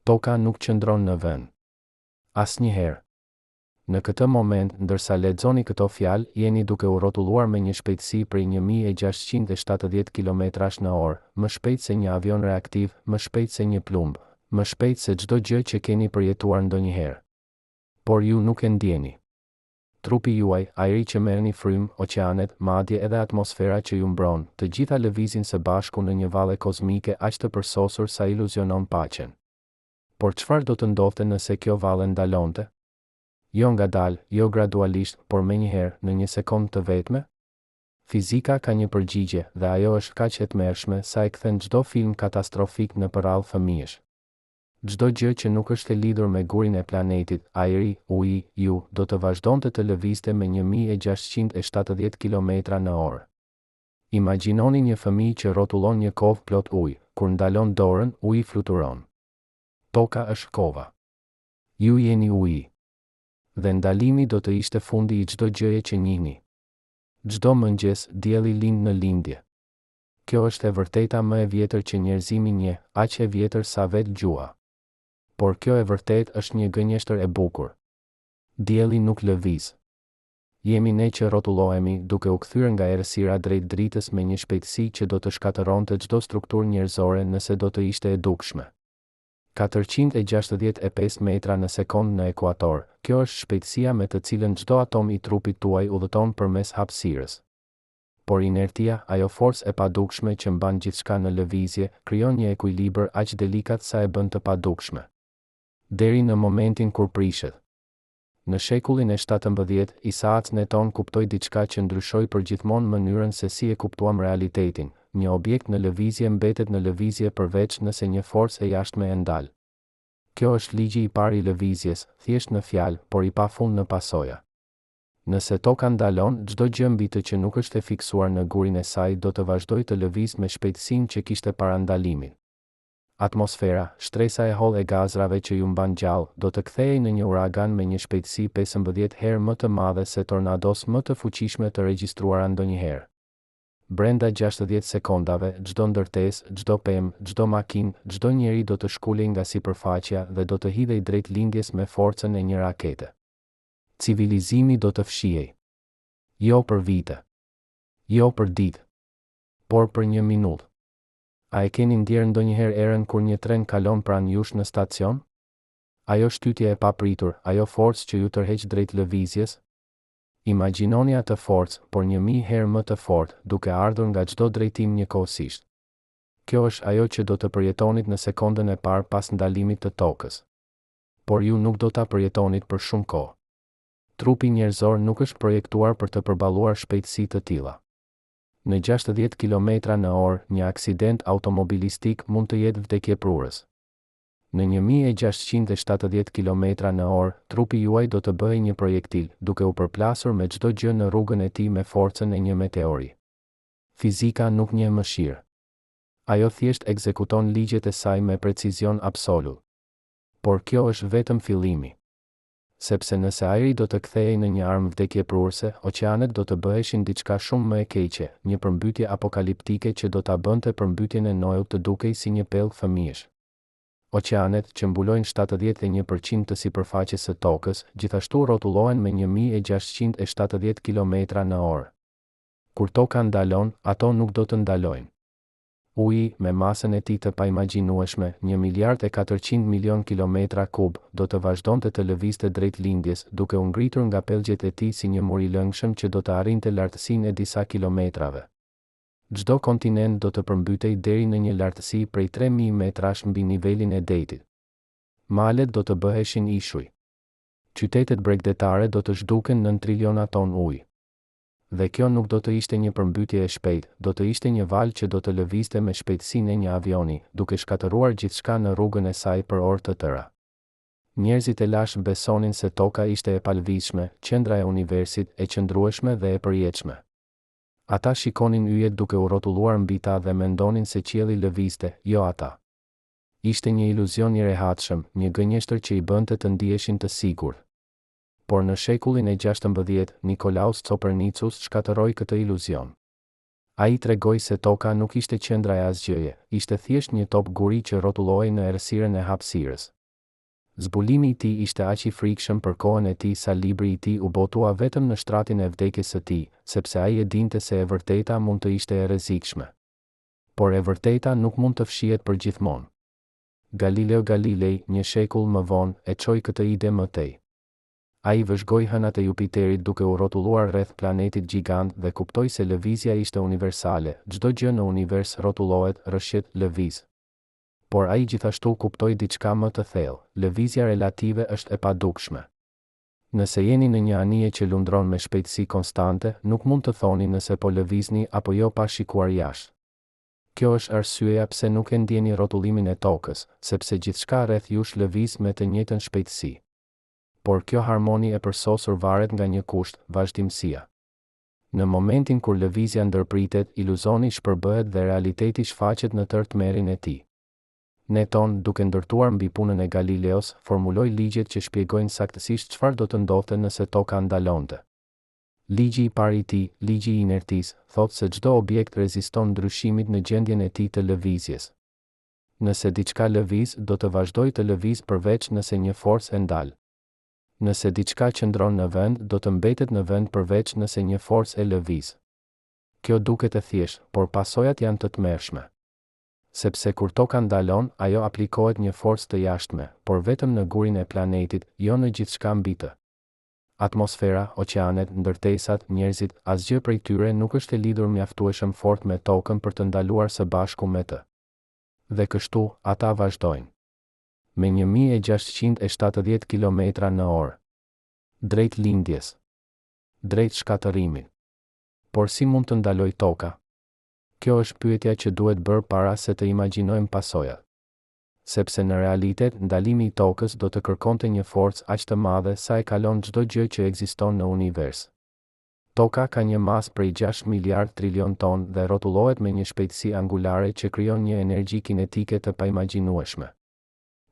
Toka nuk qëndron në vend. Asnjëherë. Në këtë moment, ndërsa lexoni këto fjalë, jeni duke u rrotulluar me një shpejtësi prej 1670 km/h, më shpejt se një avion reaktiv, më shpejt se një plumb, më shpejt se çdo gjë që keni përjetuar ndonjëherë. Por ju nuk e ndjeni. Trupi juaj, ajri që merrni frym, oqeanet, madje edhe atmosfera që ju mbron, të gjitha lëvizin së bashku në një valle kozmike aq të përsosur sa iluzionon paqen. Por çfarë do të ndodhte nëse kjo valle ndalonte? Jo ngadalë, jo gradualisht, por menjëherë, në një sekondë të vetme? Fizika ka një përgjigje, dhe ajo është kaq e tmerrshme sa e kthen çdo film katastrofik në përrallë fëmijësh. Çdo gjë që nuk është e lidhur me gurin e planetit, ajri, uji, ju, do të vazhdonte të lëvizte me 1670 km/h. Imagjinoni një fëmijë që rrotullon një kovë plot ujë, kur ndalon dorën, uji fluturon. Toka është kova. Ju jeni uji. Dhe ndalimi do të ishte fundi i çdo gjëje që njihni. Çdo mëngjes, dielli lind në lindje. Kjo është e vërteta më e vjetër që njerëzimi njeh, aq e vjetër sa vetë gjua. Por kjo e vërtet është një gënjeshtër e bukur. Dielli nuk lëviz. Jemi ne që rrotullohemi, duke u kthyer nga errësira drejt dritës me një shpejtësi që do të shkatëronte çdo strukturë njerëzore nëse do të ishte e dukshme. 465 metra në sekond në ekuator, kjo është shpejtësia me të cilën çdo atom i trupit tuaj udhëton përmes hapësirës. Por inertia, ajo forcë e padukshme që mban gjithçka në lëvizje, krijon një ekuilibër aq delikat sa e bën të padukshme. Deri në momentin kur prishet. Në shekullin e 17, Isaac Newton kuptoi diçka që ndryshoi përgjithmonë mënyrën se si e kuptuam realitetin. Një objekt në lëvizje mbetet në lëvizje përveç nëse një forcë e jashtme e ndal. Kjo është ligji i parë i lëvizjes, thjesht në fjalë, por i pafund në pasoja. Nëse toka ndalon, çdo gjë mbi të që nuk është e fiksuar në gurin e saj do të vazhdojë të lëvizë me shpejtësinë që kishte para ndalimit. Atmosfera, shtresa e hollë e gazrave që ju mban gjallë, do të kthehej në një uragan me një shpejtësi 15 herë më të madhe se tornados më të fuqishme të regjistruara ndonjëherë. Brenda 60 sekondave, çdo ndërtesë, çdo pemë, çdo makinë, çdo njeri do të shkulej nga sipërfaqja dhe do të hidhej drejt lindjes me forcën e një rakete. Civilizimi do të fshihej. Jo për vite. Jo për ditë. Por për një minutë. A e keni ndjerë ndonjëherë erën kur një tren kalon pranë jush në stacion? Ajo shtytje e papritur, ajo forcë që ju tërheq drejt lëvizjes? Imagjinoni atë forcë, por 1000 herë më të fortë, duke ardhur nga çdo drejtim njëkohësisht. Kjo është ajo që do të përjetonit në sekondën e parë pas ndalimit të tokës. Por ju nuk do ta përjetonit për shumë kohë. Trupi njerëzor nuk është projektuar për të përballuar shpejtësi të tilla. Në 60 km/h, një aksident automobilistik mund të jetë vdekjeprurës. Në 1670 km/h, trupi juaj do të bëhej një projektil, duke u përplasur me çdo gjë në rrugën e tij me forcën e një meteori. Fizika nuk njeh mëshirë. Ajo thjesht ekzekuton ligjet e saj me precizion absolut. Por kjo është vetëm fillimi. Sepse nëse ajri do të kthehej në një armë vdekjepruese, oqeanet do të bëheshin diçka shumë më e keqe, një përmbytje apokaliptike që do ta bënte përmbytjen e Nout të dukej si një pellg fëmijësh. Oqeanet, që mbulojnë 71% të sipërfaqes së tokës, gjithashtu rrotullohen me 1670 km/h. Kur toka ndalon, ato nuk do të ndalojnë. Uji, me masën e tij të paimagjinueshme, 1.400.000.000 km3, do të vazhdonte të lëvizte drejt lindjes, duke u ngritur nga pellgjet e tij si një mur i lëngshëm që do të arrinte lartësinë e disa kilometrave. Çdo kontinent do të përmbytej deri në një lartësi prej 3000 metrash mbi nivelin e detit. Malet do të bëheshin ishuj. Qytetet bregdetare do të zhduken nën triliona ton ujë. Dhe kjo nuk do të ishte një përmbytje e shpejtë, do të ishte një valë që do të lëvizte me shpejtësinë e një avioni, duke shkatëruar gjithçka në rrugën e saj për orë të tëra. Njerëzit e lashtë besonin se toka ishte e palëvizshme, qendra e universit, e qëndrueshme dhe e përjetshme. Ata shikonin yjet duke u rrotulluar mbi ta dhe mendonin se qielli lëvizte, jo ata. Ishte një iluzion i rehatshëm, një gënjeshtër që i bënte të ndiheshin të sigurt. Por në shekullin e 16, Nikolaus Copernicus shkatërroi këtë iluzion. Ai tregoi se toka nuk ishte qendra e asgjëje, ishte thjesht një top guri që rrotullohej në errësirën e hapësirës. Zbulimi i tij ishte aq i frikshëm për kohën e tij sa libri i tij u botua vetëm në shtratin e vdekjes së tij, sepse ai e dinte se e vërteta mund të ishte e rrezikshme. Por e vërteta nuk mund të fshihet përgjithmonë. Galileo Galilei, një shekull më vonë, e çoi këtë ide më tej. Ai vëzhgoi hënat e Jupiterit duke u rrotulluar rreth planetit gjigant dhe kuptoi se lëvizja ishte universale, çdo gjë në univers rrotullohet, rrëshqet, lëviz. Por ai gjithashtu kuptoi diçka më të thellë: lëvizja relative është e padukshme. Nëse jeni në një anije që lundron me shpejtësi konstante, nuk mund të thoni nëse po lëvizni apo jo pa shikuar jashtë. Kjo është arsyeja pse nuk e ndjeni rrotullimin e tokës, sepse gjithçka rreth jush lëviz me të njëjtën shpejtësi. Por kjo harmoni e përsosur varet nga një kusht: vazhdimësia. Në momentin kur lëvizja ndërpritet, iluzoni shpërbëhet dhe realiteti shfaqet në tërë tmerrin e tij. Newton, duke ndërtuar mbi punën e Galileos, formuloi ligjet që shpjegojnë saktësisht çfarë do të ndodhte nëse toka ndalonte. Ligji i parë i tij, ligji i inertisë, thotë se çdo objekt reziston ndryshimit në gjendjen e tij të lëvizjes. Nëse diçka lëviz, do të vazhdojë të lëviz përveç nëse një forcë e ndal. Nëse diçka qëndron në vend, do të mbetet në vend përveç nëse një forcë e lëviz. Kjo duket e thjeshtë, por pasojat janë të tmerrshme. Sepse kur toka ndalon, ajo aplikohet një forcë të jashtme, por vetëm në gurin e planetit, jo në gjithçka mbi të. Atmosfera, oqeanet, ndërtesat, njerëzit, asgjë prej tyre nuk është e lidhur mjaftueshëm fort me tokën për të ndaluar së bashku me të. Dhe kështu, ata vazhdojnë. Me 1670 km/h. Drejt lindjes. Drejt shkatërimit. Por si mund të ndaloj toka? Kjo është pyetja që duhet bërë para se të imagjinojmë pasojat. Sepse në realitet, ndalimi i tokës do të kërkonte një forcë aq të madhe sa e kalon çdo gjë që ekziston në univers. Toka ka një masë prej 6 miliard trilion ton dhe rrotullohet me një shpejtësi angulare që krijon një energji kinetike të paimagjinueshme.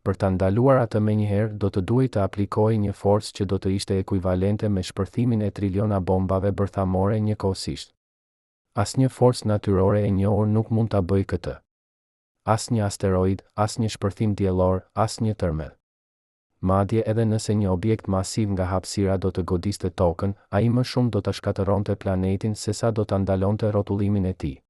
Për ta ndaluar atë menjëherë, do të duhej të aplikojë një forcë që do të ishte ekuivalente me shpërthimin e triliona bombave bërthamore njëkohësisht. Asnjë forcë natyrore e njohur nuk mund ta bëjë këtë. Asnjë asteroid, asnjë shpërthim diellor, asnjë tërmell. Madje edhe nëse një objekt masiv nga hapësira do të godiste tokën, ai më shumë do ta shkatëronte planetin sesa do ta ndalonte rrotullimin e tij.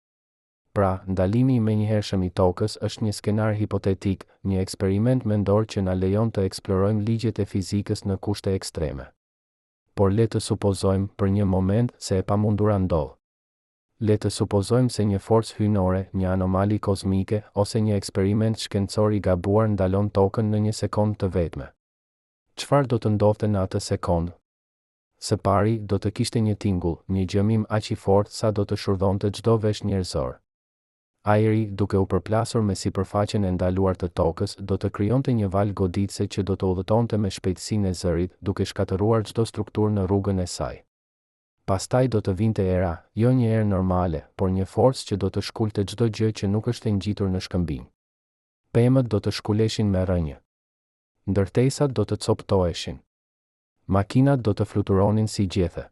Pra, ndalimi i menjëhershëm i tokës është një skenar hipotetik, një eksperiment mendor që na lejon të eksplorojmë ligjet e fizikës në kushte ekstreme. Por le të supozojmë për një moment se e pamundura ndodh. Le të supozojmë se një forcë hyjnore, një anomali kozmike ose një eksperiment shkencor i gabuar ndalon tokën në një sekondë të vetme. Çfarë do të ndodhte në atë sekondë? Së pari, do të kishte një tingull, një gjëmim aq i fortë sa do të shurdhonte çdo vesh njerëzor. Ajri, duke u përplasur me sipërfaqen e ndaluar të tokës, do të krijonte një valë goditëse që do të udhëtonte me shpejtësinë e zërit, duke shkatëruar çdo strukturë në rrugën e saj. Pastaj do të vinte era, jo një erë normale, por një forcë që do të shkulte çdo gjë që nuk është e ngjitur në shkëmbim. Pemët do të shkuleshin me rrënjë. Ndërtesat do të coptoheshin. Makinat do të fluturonin si gjethe.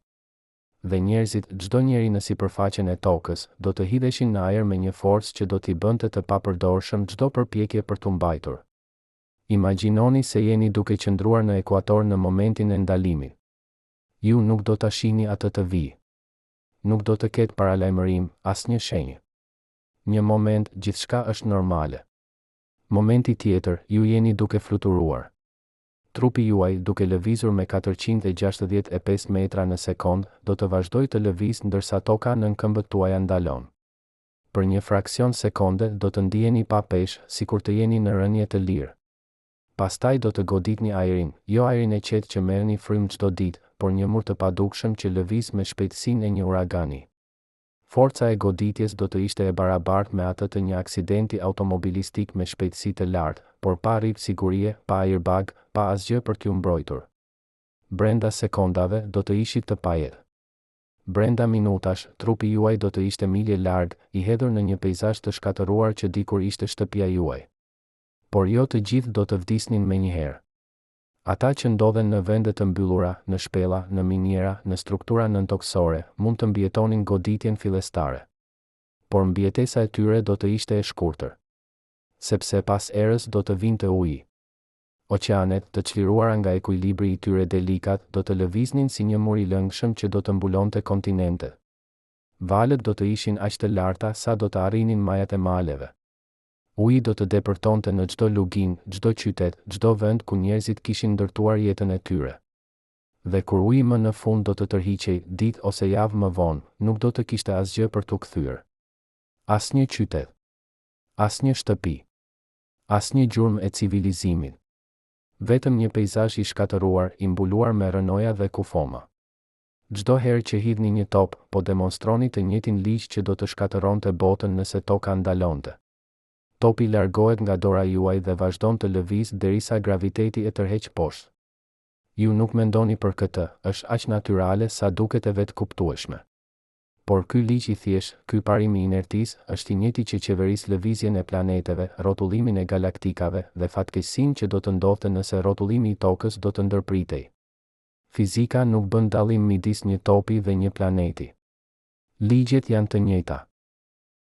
Dhe njerëzit, çdo njeri në sipërfaqen e tokës, do të hidheshin në ajër me një forcë që do t'i bënte të papërdorshëm çdo përpjekje për t'u mbajtur. Imagjinoni se jeni duke qëndruar në ekuator në momentin e ndalimit. Ju nuk do ta shihni atë të vijë. Nuk do të ketë paralajmërim, asnjë shenjë. Një moment, gjithçka është normale. Momenti tjetër, ju jeni duke fluturuar. Trupi juaj, duke lëvizur me 465 metra në sekond, do të vazhdojë të lëvizë ndërsa toka nën këmbët tuaja ndalon. Për një fraksion sekonde do të ndiheni pa peshë, sikur të jeni në rënje të lirë. Pastaj do të goditni ajrin, jo ajrin e qetë që merrni frymë çdo ditë, por një mur të padukshëm që lëviz me shpejtësinë e një uragani. Forca e goditjes do të ishte e barabartë me atë të një aksidenti automobilistik me shpejtësi të lartë, por pa rrip sigurie, pa airbag, pa asgjë për t'ju mbrojtur. Brenda sekondave do të ishit të pajetë. Brenda minutash, trupi juaj do të ishte milje larg, i hedhur në një peizazh të shkatëruar që dikur ishte shtëpia juaj. Por jo të gjithë do të vdisnin menjëherë. Ata që ndodhen në vende të mbyllura, në shpella, në miniera, në struktura nëntoksore, mund të mbjetonin goditjen fillestare. Por mbjetesa e tyre do të ishte e shkurtër. Sepse pas erës do të vinte uji. Oqeanet, të çliruara nga ekuilibri i tyre delikat, do të lëviznin si një mur i lëngshëm që do të mbulonte kontinente. Valët do të ishin aq të larta sa do të arrinin majat e maleve. Uji do të depërtonte në çdo lugin, çdo qytet, çdo vend ku njerëzit kishin ndërtuar jetën e tyre. Dhe kur uji më në fund do të tërhiqej, ditë ose javë më vonë, nuk do të kishte asgjë për t'u kthyer. Asnjë qytet, asnjë shtëpi, asnjë gjurmë e civilizimit. Vetëm një peizazh i shkatëruar, i mbuluar me rënoja dhe kufoma. Çdo herë që hidhni një top, po demonstroni të njëjtin ligj që do të shkatëronte botën nëse toka ndalonte. Topi largohet nga dora juaj dhe vazhdon të lëviz derisa graviteti e tërheq poshtë. Ju nuk mendoni për këtë, është aq natyrale sa duket e vetë kuptueshme. Por ky ligj i thjesht, ky parim i inertisë, është i njëjti që qeveris lëvizjen e planeteve, rrotullimin e galaktikave dhe fatkeqësinë që do të ndodhte nëse rrotullimi i tokës do të ndërpritej. Fizika nuk bën dallim midis një topi dhe një planeti. Ligjet janë të njëjta.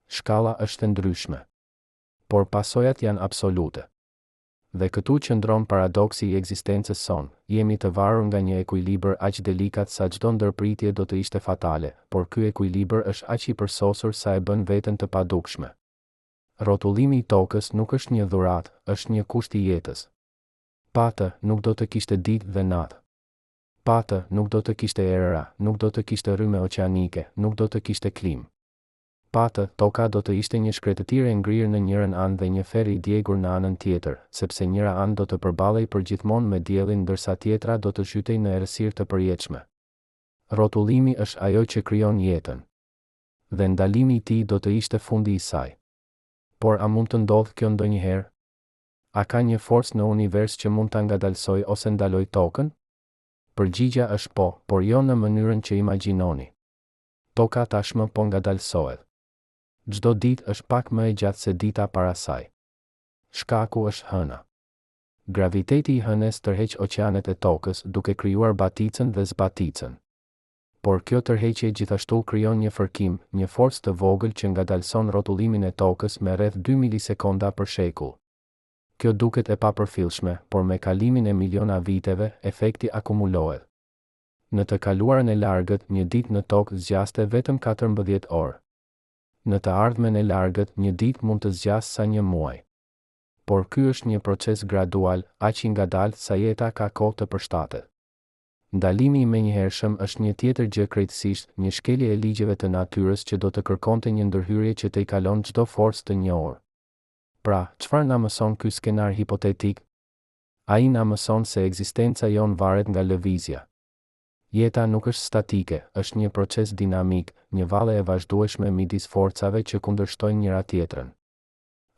Shkalla është e ndryshme. Por pasojat janë absolute. Dhe këtu qëndron paradoksi i ekzistencës sonë, jemi të varur nga një ekuilibër aq delikat sa çdo ndërpritje do të ishte fatale, por ky ekuilibër është aq i përsosur sa e bën veten të padukshme. Rrotullimi i tokës nuk është një dhuratë, është një kusht i jetës. Pa të, nuk do të kishte ditë dhe natë. Pa të, nuk do të kishte erëra, nuk do të kishte rrymë oqeanike, nuk do të kishte klimë. Pa të, toka do të ishte një shkretëtire ngrirë në njërën anë dhe një fer i djegur në anën tjetër, sepse njëra anë do të përballej përgjithmonë me diellin ndërsa tjetra do të zhytej në errësirë të përjetshme. Rrotullimi është ajo që krijon jetën. Dhe ndalimi i tij do të ishte fundi i saj. Por a mund të ndodhë kjo ndonjëherë? A ka një forcë në univers që mund ta ngadalsoj ose ndaloj tokën? Përgjigja është po, por jo në mënyrën që imagjinoni. Toka tashmë po ngadalsohet. Çdo ditë është pak më e gjatë se dita para saj. Shkaku është hëna. Graviteti i hënës tërheq oqeanet e tokës duke krijuar baticën dhe zbaticën. Por kjo tërheqje gjithashtu krijon një fërkim, një forcë të vogël që ngadalson rrotullimin e tokës me rreth 2 milisekonda për shekull. Kjo duket e papërfillshme, por me kalimin e miliona viteve, efekti akumulohet. Në të kaluarën e largët, një ditë në tokë zgjaste vetëm 14 orë. Në të ardhmen e largët, një ditë mund të zgjasë sa një muaj. Por ky është një proces gradual, aq i ngadaltë sa jeta ka kohë të përshtatet. Ndalimi i menjëhershëm është një tjetër gjë krejtësisht, një shkelje e ligjeve të natyrës që do të kërkonte një ndërhyrje që të i kalon çdo forcë të njohur. Pra, çfarë na mëson ky skenar hipotetik? Ai na mëson se ekzistenca jon varet nga lëvizja. Jeta nuk është statike, është një proces dinamik, një valle e vazhdueshme midis forcave që kundërshtojnë njëra tjetrën.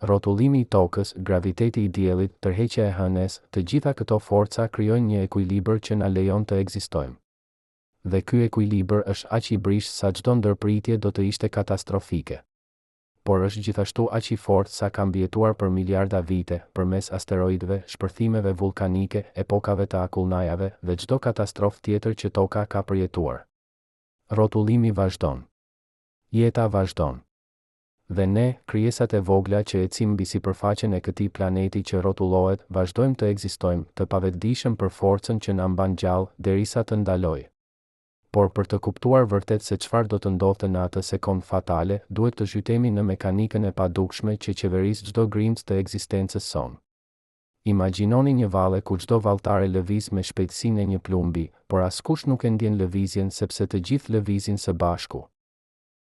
Rrotullimi i tokës, graviteti i diellit, tërheqja e hënës, të gjitha këto forca krijojnë një ekuilibër që na lejon të ekzistojmë. Dhe ky ekuilibër është aq i brishtë sa çdo ndërpritje do të ishte katastrofike. Por është gjithashtu aq i fortë sa ka mbijetuar për miliarda vite, përmes asteroidëve, shpërthimeve vulkanike, epokave të akullnajave dhe çdo katastrofë tjetër që toka ka përjetuar. Rrotullimi vazhdon. Jeta vazhdon. Dhe ne, krijesat e vogla që ecim mbi sipërfaqen e këtij planeti që rrotullohet, vazhdojmë të ekzistojmë, të pavetëdijshëm për forcën që na mban gjallë derisa të ndalojë. Por për të kuptuar vërtet se çfarë do të ndodhte në atë sekond fatale, duhet të zhytemi në mekanikën e padukshme që qeveris çdo grimc të ekzistencës sonë. Imagjinoni një valle ku çdo valltare lëviz me shpejtësinë e një plumbi, por askush nuk e ndjen lëvizjen sepse të gjithë lëvizin së bashku.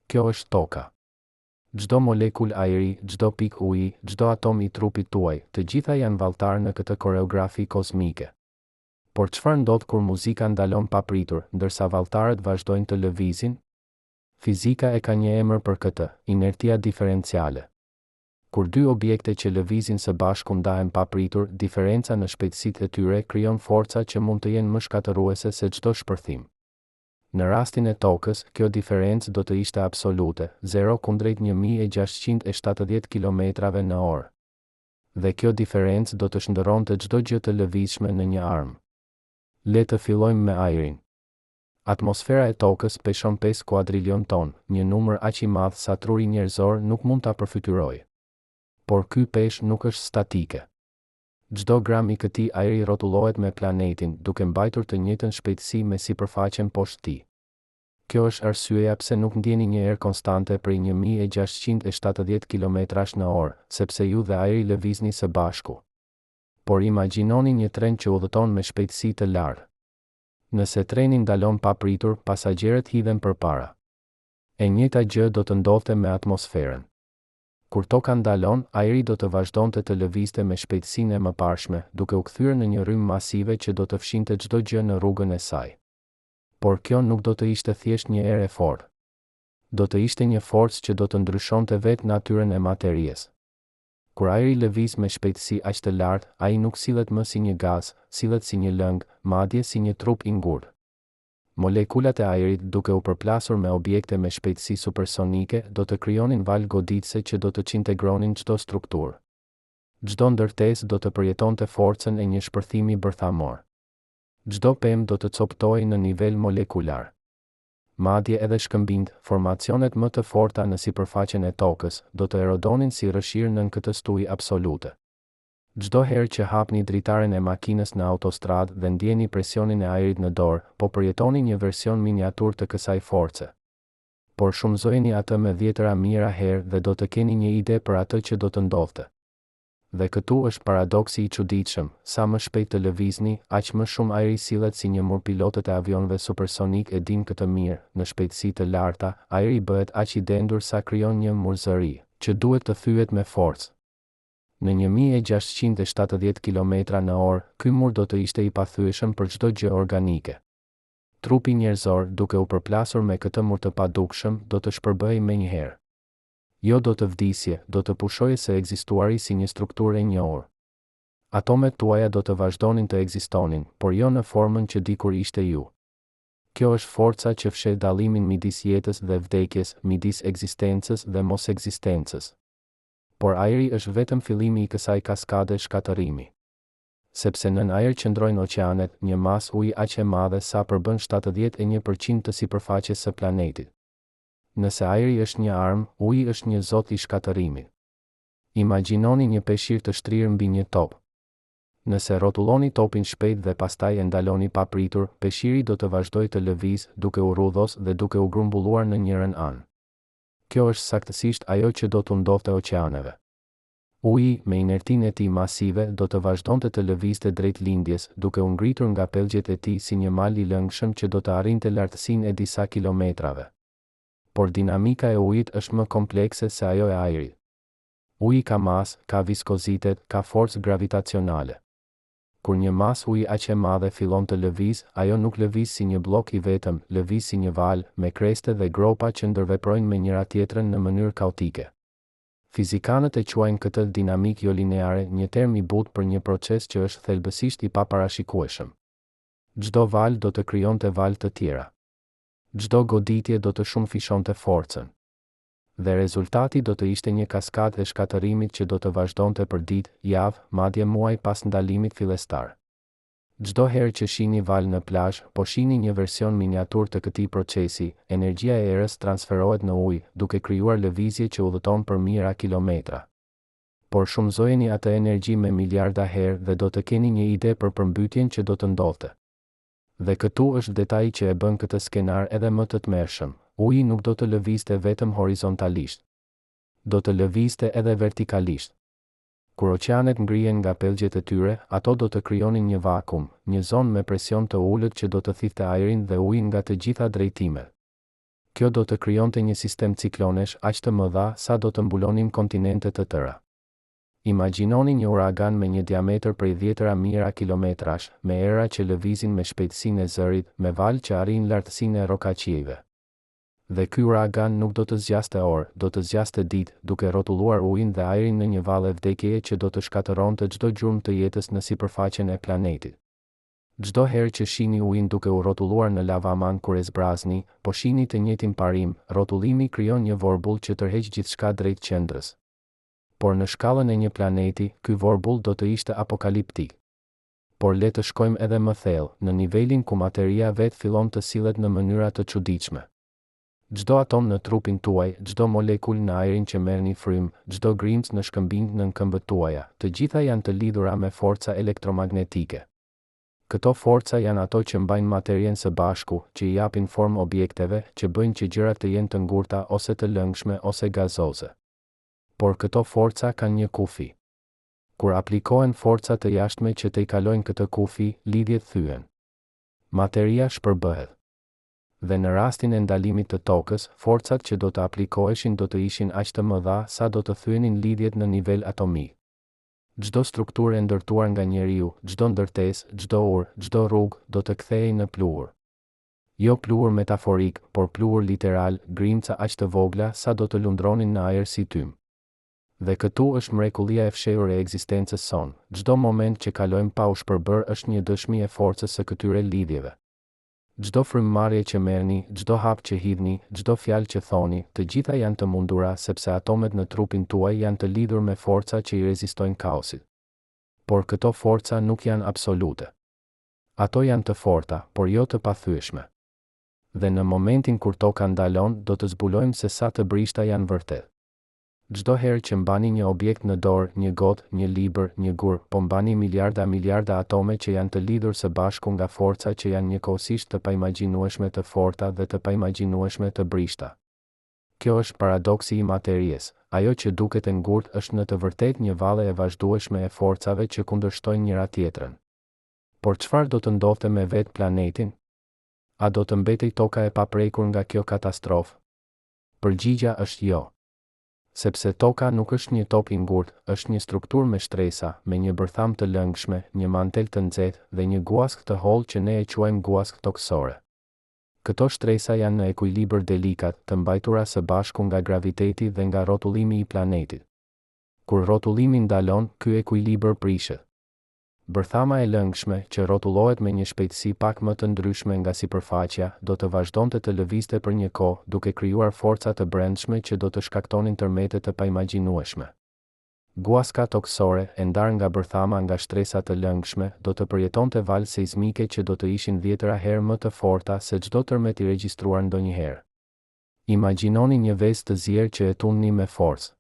Kjo është toka. Çdo molekul ajri, çdo pikë uji, çdo atom i trupit tuaj, të gjitha janë valltar në këtë koreografi kozmike. Por çfarë ndodh kur muzika ndalon papritur, ndërsa valltarët vazhdojnë të lëvizin? Fizika e ka një emër për këtë, inertia diferenciale. Kur dy objekte që lëvizin së bashku ndahen papritur, diferenca në shpejtësitë e tyre krijon forca që mund të jenë më shkatërruese se çdo shpërthim. Në rastin e tokës, kjo diferencë do të ishte absolute, 0-1670 km/h. Dhe kjo diferencë do të shndërronte çdo gjë të lëvizshme në një armë. Le të fillojmë me ajrin. Atmosfera e tokës peshon 5 kuadrilion ton, një numër aq i madh sa truri njerëzor nuk mund ta përfytyrojë. Por ky peshë nuk është statike. Çdo gram i këtij ajri rrotullohet me planetin, duke mbajtur të njëjtën shpejtësi me sipërfaqen poshtë tij. Kjo është arsyeja pse nuk ndjeni një erë konstante prej 1670 km/h, sepse ju dhe ajri lëvizni së bashku. Por imagjinoni një tren që udhëton me shpejtësi të lartë. Nëse treni ndalon papritur, pasagerët hidhen përpara. E njëjta gjë do të ndodhte me atmosferën. Kur toka ndalon, ajri do të vazhdonte të lëvizte me shpejtësinë e mëparshme, duke u kthyer në një rrymë masive që do të fshinte çdo gjë në rrugën e saj. Por kjo nuk do të ishte thjesht një erë e fortë. Do të ishte një forcë që do të ndryshonte vetë natyrën e materisë. Kur ajri lëviz me shpejtësi aq të lartë, ai nuk sillet më si një gaz, sillet si një lëng, madje si një trup i ngurtë. Molekulat e ajrit, duke u përplasur me objekte me shpejtësi supersonike, do të krijonin valë goditëse që do të çintegronin çdo strukturë. Çdo ndërtesë do të përjetonte forcën e një shpërthimi bërthamor. Çdo pemë do të coptohej në nivel molekular. Madje edhe shkëmbind, formacionet më të forta në sipërfaqen e tokës, do të erodonin si rrëshirë nën këtë stujë absolute. Çdo herë që hapni dritaren e makinës në autostradë dhe ndjeni presionin e ajrit në dorë, po përjetoni një version miniatur të kësaj force. Por shumëzojeni atë me 10 mijëra herë dhe do të keni një ide për atë që do të ndodhte. Dhe këtu është paradoksi i çuditshëm, sa më shpejt të lëvizni, aq më shumë ajri sillet si një mur. Pilotët e avionëve supersonik e dinë këtë mirë, në shpejtësi të larta, ajri bëhet aq i dendur sa krijon një murzëri, që duhet të thyet me forcë. Në 1670 km/h, ky mur do të ishte i pathyeshëm për çdo gjë organike. Trupi njerëzor, duke u përplasur me këtë mur të padukshëm, do të shpërbëhej menjëherë. Jo do të vdisje, do të pushojë së ekzistuari si një strukturë e njohur. Atomet tuaja do të vazhdonin të ekzistonin, por jo në formën që dikur ishte ju. Kjo është forca që fshet dallimin midis jetës dhe vdekjes, midis ekzistencës dhe mos ekzistencës. Por ajri është vetëm fillimi i kësaj kaskade shkatërimi. Sepse nën ajër qëndrojnë oqeanet, një masë ujë aq e madhe sa përbën 71% të sipërfaqes së planetit. Nëse ajri është një armë, uji është një zot i shkatërimit. Imagjinoni një peshqir të shtrirë mbi një top. Nëse rrotulloni topin shpejt dhe pastaj e ndaloni papritur, peshqiri do të vazhdojë të lëviz, duke u rrudhos dhe duke u grumbulluar në njërin anë. Kjo është saktësisht ajo që do të ndodhte oqeaneve. Uji, me inertinë e tij masive, do të vazhdonte të lëvizte drejt lindjes, duke u ngritur nga pellgjet e tij si një mal i lëngshëm që do të arrinte lartësinë e disa kilometrave. Por dinamika e ujit është më komplekse se ajo e ajrit. Uji ka masë, ka viskozitet, ka forcë gravitacionale. Kur një masë uji aq e madhe fillon të lëviz, ajo nuk lëviz si një blok i vetëm, lëviz si një valë, me kreste dhe gropa që ndërveprojnë me njëra tjetrën në mënyrë kaotike. Fizikanët e quajnë këtë dinamik jo lineare, një term i butë për një proces që është thelbësisht i paparashikueshëm. Çdo valë do të krijonte valë të tjera. Çdo goditje do të shumëfishonte forcën. Dhe rezultati do të ishte një kaskadë e shkatërimit që do të vazhdonte për ditë, javë, madje muaj pas ndalimit fillestar. Çdo herë që shihni valë në plazh, po shihni një version miniatur të këtij procesi, energjia e erës transferohet në ujë, duke krijuar lëvizje që udhëton për mijëra kilometra. Por shumëzojeni atë energji me miliarda herë dhe do të keni një ide për përmbytjen që do të ndodhte. Dhe këtu është detaji që e bën këtë skenar edhe më të tmerrshëm. Uji nuk do të lëvizte vetëm horizontalisht. Do të lëvizte edhe vertikalisht. Kur oqeanet ngrihen nga pellgjet e tyre, ato do të krijonin një vakum, një zonë me presion të ulët që do të thithte ajrin dhe ujin nga të gjitha drejtimet. Kjo do të krijonte një sistem ciklonesh aq të mëdha sa do të mbulonin kontinente të tëra. Imagjinoni një uragan me një diametër prej 10 mijëra kilometrash, me era që lëvizin me shpejtësinë e zërit, me valë që arrin lartësinë e rokaqieve. Dhe ky uragan nuk do të zgjaste orë, do të zgjaste ditë, duke rrotulluar ujin dhe ajrin në një valë vdekjeje që do të shkatëronte çdo gjurmë të jetës në sipërfaqen e planetit. Çdo herë që shihni ujin duke u rrotulluar në lavaman kur e zbrazni, po shihni të njëjtin parim, rrotullimi krijon një vorbull që tërheq gjithçka drejt qendrës. Por në shkallën e një planeti, ky vorbull do të ishte apokaliptik. Por le të shkojmë edhe më thellë, në nivelin ku materia vetë fillon të sillet në mënyra të çuditshme. Çdo atom në trupin tuaj, çdo molekull në ajrin që merrni frym, çdo grimc në shkëmbinjt në këmbët tuaja, të gjitha janë të lidhura me forca elektromagnetike. Këto forca janë ato që mbajnë materien së bashku, që i japin formë objekteve, që bëjnë që gjërat të jenë të ngurta ose të lëngshme ose gazoze. Por këto forca kanë një kufi. Kur aplikohen forca të jashtme që të i kalojnë këtë kufi, lidhjet thyen. Materia shpërbëhet. Dhe në rastin e ndalimit të tokës, forcat që do të aplikoheshin do të ishin aq të mëdha sa do të thyenin lidhjet në nivel atomik. Çdo strukturë e ndërtuar nga njeriu, çdo ndërtesë, çdo urë, çdo rrugë do të kthehej në pluhur. Jo pluhur metaforik, por pluhur literal, grimca aq të vogla sa do të lundronin në ajër si tym. Dhe këtu është mrekullia e fshehur e ekzistencës sonë. Çdo moment që kalojmë pa u shpërbër është një dëshmi e forcës së këtyre lidhjeve. Çdo frymëmarrje që merrni, çdo hap që hidhni, çdo fjalë që thoni, të gjitha janë të mundura sepse atomet në trupin tuaj janë të lidhur me forca që i rezistojnë kaosit. Por këto forca nuk janë absolute. Ato janë të forta, por jo të pathyeshme. Dhe në momentin kur toka ndalon, do të zbulojmë se sa të brishta janë vërtet. Çdo herë që mbani një objekt në dorë, një gotë, një libër, një gur, po mbani miliarda atome që janë të lidhur së bashku nga forca që janë njëkohësisht të paimagjinueshme të forta dhe të paimagjinueshme të brishta. Kjo është paradoksi i materies. Ajo që duket e ngurtë është në të vërtetë një valle e vazhdueshme e forcave që kundërshtojnë njëra tjetrën. Por çfarë do të ndodhte me vetë planetin? A do të mbetej toka e paprekur nga kjo katastrofë? Përgjigja është jo. Sepse toka nuk është një top i ngurtë, është një strukturë me shtresa, me një bërtham të lëngshme, një mantel të nxehtë dhe një guask të hollë që ne e quajmë guask toksore. Këto shtresa janë në ekuilibër delikat, të mbajtura së bashku nga graviteti dhe nga rrotullimi i planetit. Kur rrotullimi ndalon, ky ekuilibër prishet. Bërthama e lëngshme, që rrotullohet me një shpejtësi pak më të ndryshme nga sipërfaqja, do të vazhdonte të lëvizte për një kohë, duke krijuar forca të brendshme që do të shkaktonin tërmete të paimagjinueshme. Guaska toksore, e ndarë nga bërthama nga shtresa të lëngshme, do të përjetonte valë seizmike që do të ishin 10 herë më të forta se çdo tërmet i regjistruar ndonjëherë. Imagjinoni një vezë të zier që e tunni me forcë.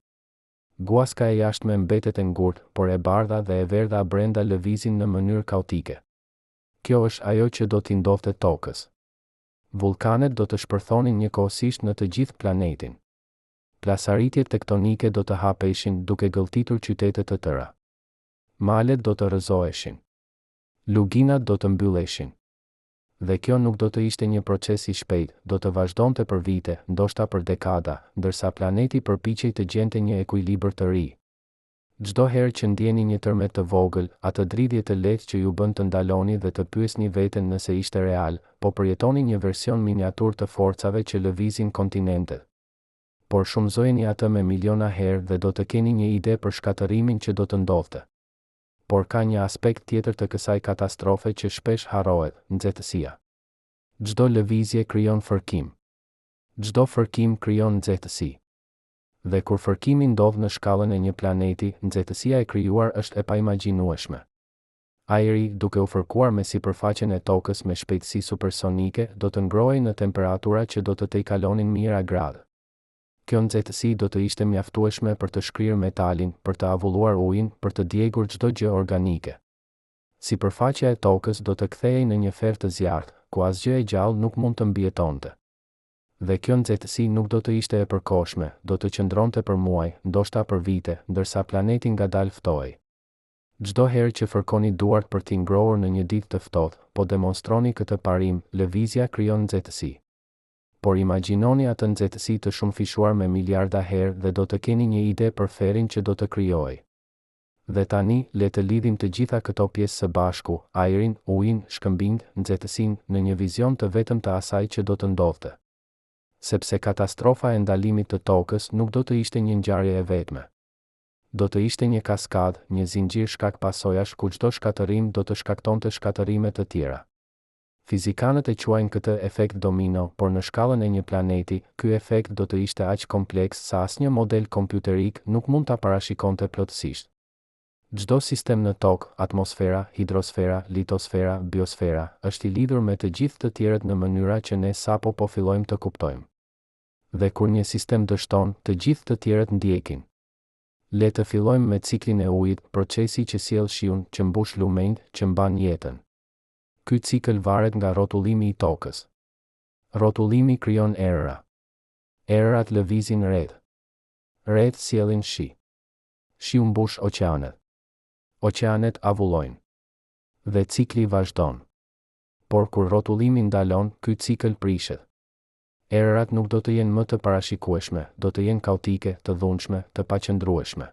Guaska e jashtme mbetet e ngurtë, por e bardha dhe e verdha brenda lëvizin në mënyrë kaotike. Kjo është ajo që do t'i ndodhte tokës. Vulkanet do të shpërthonin njëkohësisht në të gjithë planetin. Plasaritjet tektonike do të hapeshin duke gëlltitur qytete të tëra. Malet do të rrëzoheshin. Luginat do të mbylleshin. Dhe kjo nuk do të ishte një proces i shpejtë, do të vazhdonte për vite, ndoshta për dekada, ndërsa planeti përpiqej të gjente një ekuilibër të ri. Çdo herë që ndjeni një tërmet të vogël, atë dridhje të lehtë që ju bën të ndaloni dhe të pyesni veten nëse ishte real, po përjetoni një version miniatur të forcave që lëvizin kontinentet. Por shumëzojeni atë me miliona herë dhe do të keni një ide për shkatërimin që do të ndodhte. Por ka një aspekt tjetër të kësaj katastrofe që shpesh harrohet, nxehtësia. Çdo lëvizje krijon fërkim. Çdo fërkim krijon nxehtësi. Dhe kur fërkimi ndodh në shkallën e një planeti, nxehtësia e krijuar është e paimagjinueshme. Ajri, duke u fërkuar me sipërfaqen e tokës me shpejtësi supersonike, do të ngrohej në temperatura që do të tejkalonin mijëra gradë. Kjo nxehtësi do të ishte mjaftueshme për të shkrirë metalin, për të avulluar ujin, për të djegur çdo gjë organike. Sipërfaqja e tokës do të kthehej në një ferr të zjarrt, ku asgjë e gjallë nuk mund të mbijetonte. Dhe kjo nxehtësi nuk do të ishte e përkohshme, do të qëndronte për muaj, ndoshta për vite, ndërsa planeti ngadalë ftohej. Çdo herë që fërkoni duart për t'i ngrohur në një ditë të ftohtë, po demonstroni këtë parim, lëvizja krijon nxehtësi. Por imagjinoni atë nxehtësi të shumëfishuar me miliarda herë dhe do të keni një ide për ferrin që do të krijojë. Dhe tani, le të lidhim të gjitha këto pjesë së bashku, ajrin, ujin, shkëmbinjt, nxehtësinë, në një vizion të vetëm të asaj që do të ndodhte. Sepse katastrofa e ndalimit të tokës nuk do të ishte një ngjarje e vetme. Do të ishte një kaskadë, një zinxhir shkak pasojash ku çdo shkatërim do të shkaktonte shkatërime të tjera. Fizikanët e quajnë këtë efekt domino, por në shkallën e një planeti, ky efekt do të ishte aq kompleks sa asnjë model kompjuterik nuk mund ta parashikonte plotësisht. Çdo sistem në tokë, atmosfera, hidrosfera, litosfera, biosfera, është i lidhur me të gjithë të tjerët në mënyra që ne sapo po fillojmë të kuptojmë. Dhe kur një sistem dështon, të gjithë të tjerët ndjekin. Le të fillojmë me ciklin e ujit, procesi që sjell shiun, që mbush lumenjt, që mban jetën. Ky cikël varet nga rrotullimi i tokës. Rrotullimi krijon erëra. Erërat lëvizin rreth. Rreth sjellin shi. Shiu mbush oqeanet. Oqeanet avullojnë. Dhe cikli vazhdon. Por kur rrotullimi ndalon, ky cikël prishet. Erërat nuk do të jenë më të parashikueshme, do të jenë kaotike, të dhunshme, të paqëndrueshme.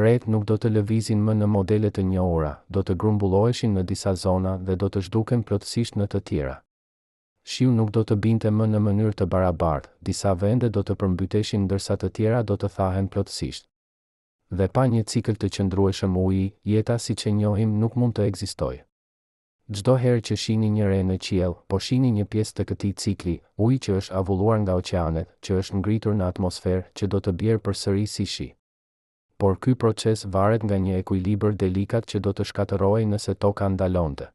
Rreth nuk do të lëvizin më në modele të njohura, do të grumbulloheshin në disa zona dhe do të zhduken plotësisht në të tjera. Shiu nuk do të binte më në mënyrë të barabartë, disa vende do të përmbyteshin ndërsa të tjera do të thahen plotësisht. Dhe pa një cikël të qëndrueshëm uji, jeta siç e njohim nuk mund të ekzistojë. Çdo herë që shihni një re në qiell, po shihni një pjesë të këtij cikli, uji që është avulluar nga oqeanet, që është ngritur në atmosferë, që do të bjerë përsëri si shi. Por ky proces varet nga një ekuilibër delikat që do të shkatërrohej nëse toka ndalonte.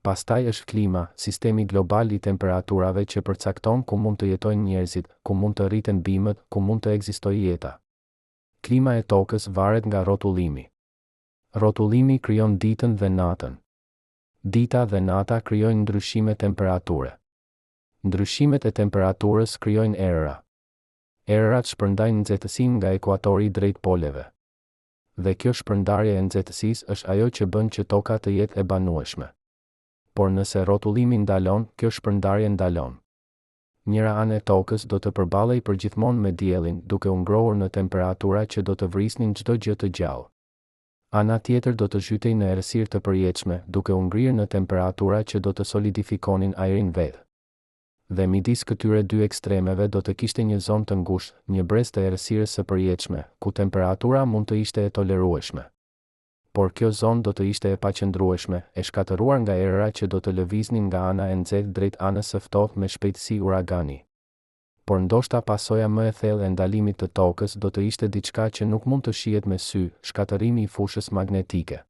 Pastaj është klima, sistemi global i temperaturave që përcakton ku mund të jetojnë njerëzit, ku mund të rriten bimët, ku mund të ekzistojë jeta. Klima e tokës varet nga rrotullimi. Rrotullimi krijon ditën dhe natën. Dita dhe nata krijojnë ndryshime temperature. Ndryshimet e temperaturës krijojnë erëra. Erërat shpërndajnë nxehtësinë nga ekuatori drejt poleve. Dhe kjo shpërndarje e nxehtësisë është ajo që bën që toka të jetë e banueshme. Por nëse rrotullimi ndalon, kjo shpërndarje ndalon. Njëra anë e tokës do të përballej përgjithmonë me diellin, duke u ngrohur në temperatura që do të vrisnin çdo gjë të gjallë. Ana tjetër do të zhytej në errësirë të përjetshme, duke u ngrirë në temperatura që do të solidifikonin ajrin vetë. Dhe midis këtyre dy ekstremeve do të kishte një zonë të ngushtë, një brez të errësirës së përjetshme, ku temperatura mund të ishte e tolerueshme. Por kjo zonë do të ishte e paqëndrueshme, e shkatëruar nga erëra që do të lëviznin nga ana e nxehtë drejt anës së ftohtë me shpejtësi uragani. Por ndoshta pasoja më e thellë e ndalimit të tokës do të ishte diçka që nuk mund të shihet me sy, shkatërimi i fushës magnetike.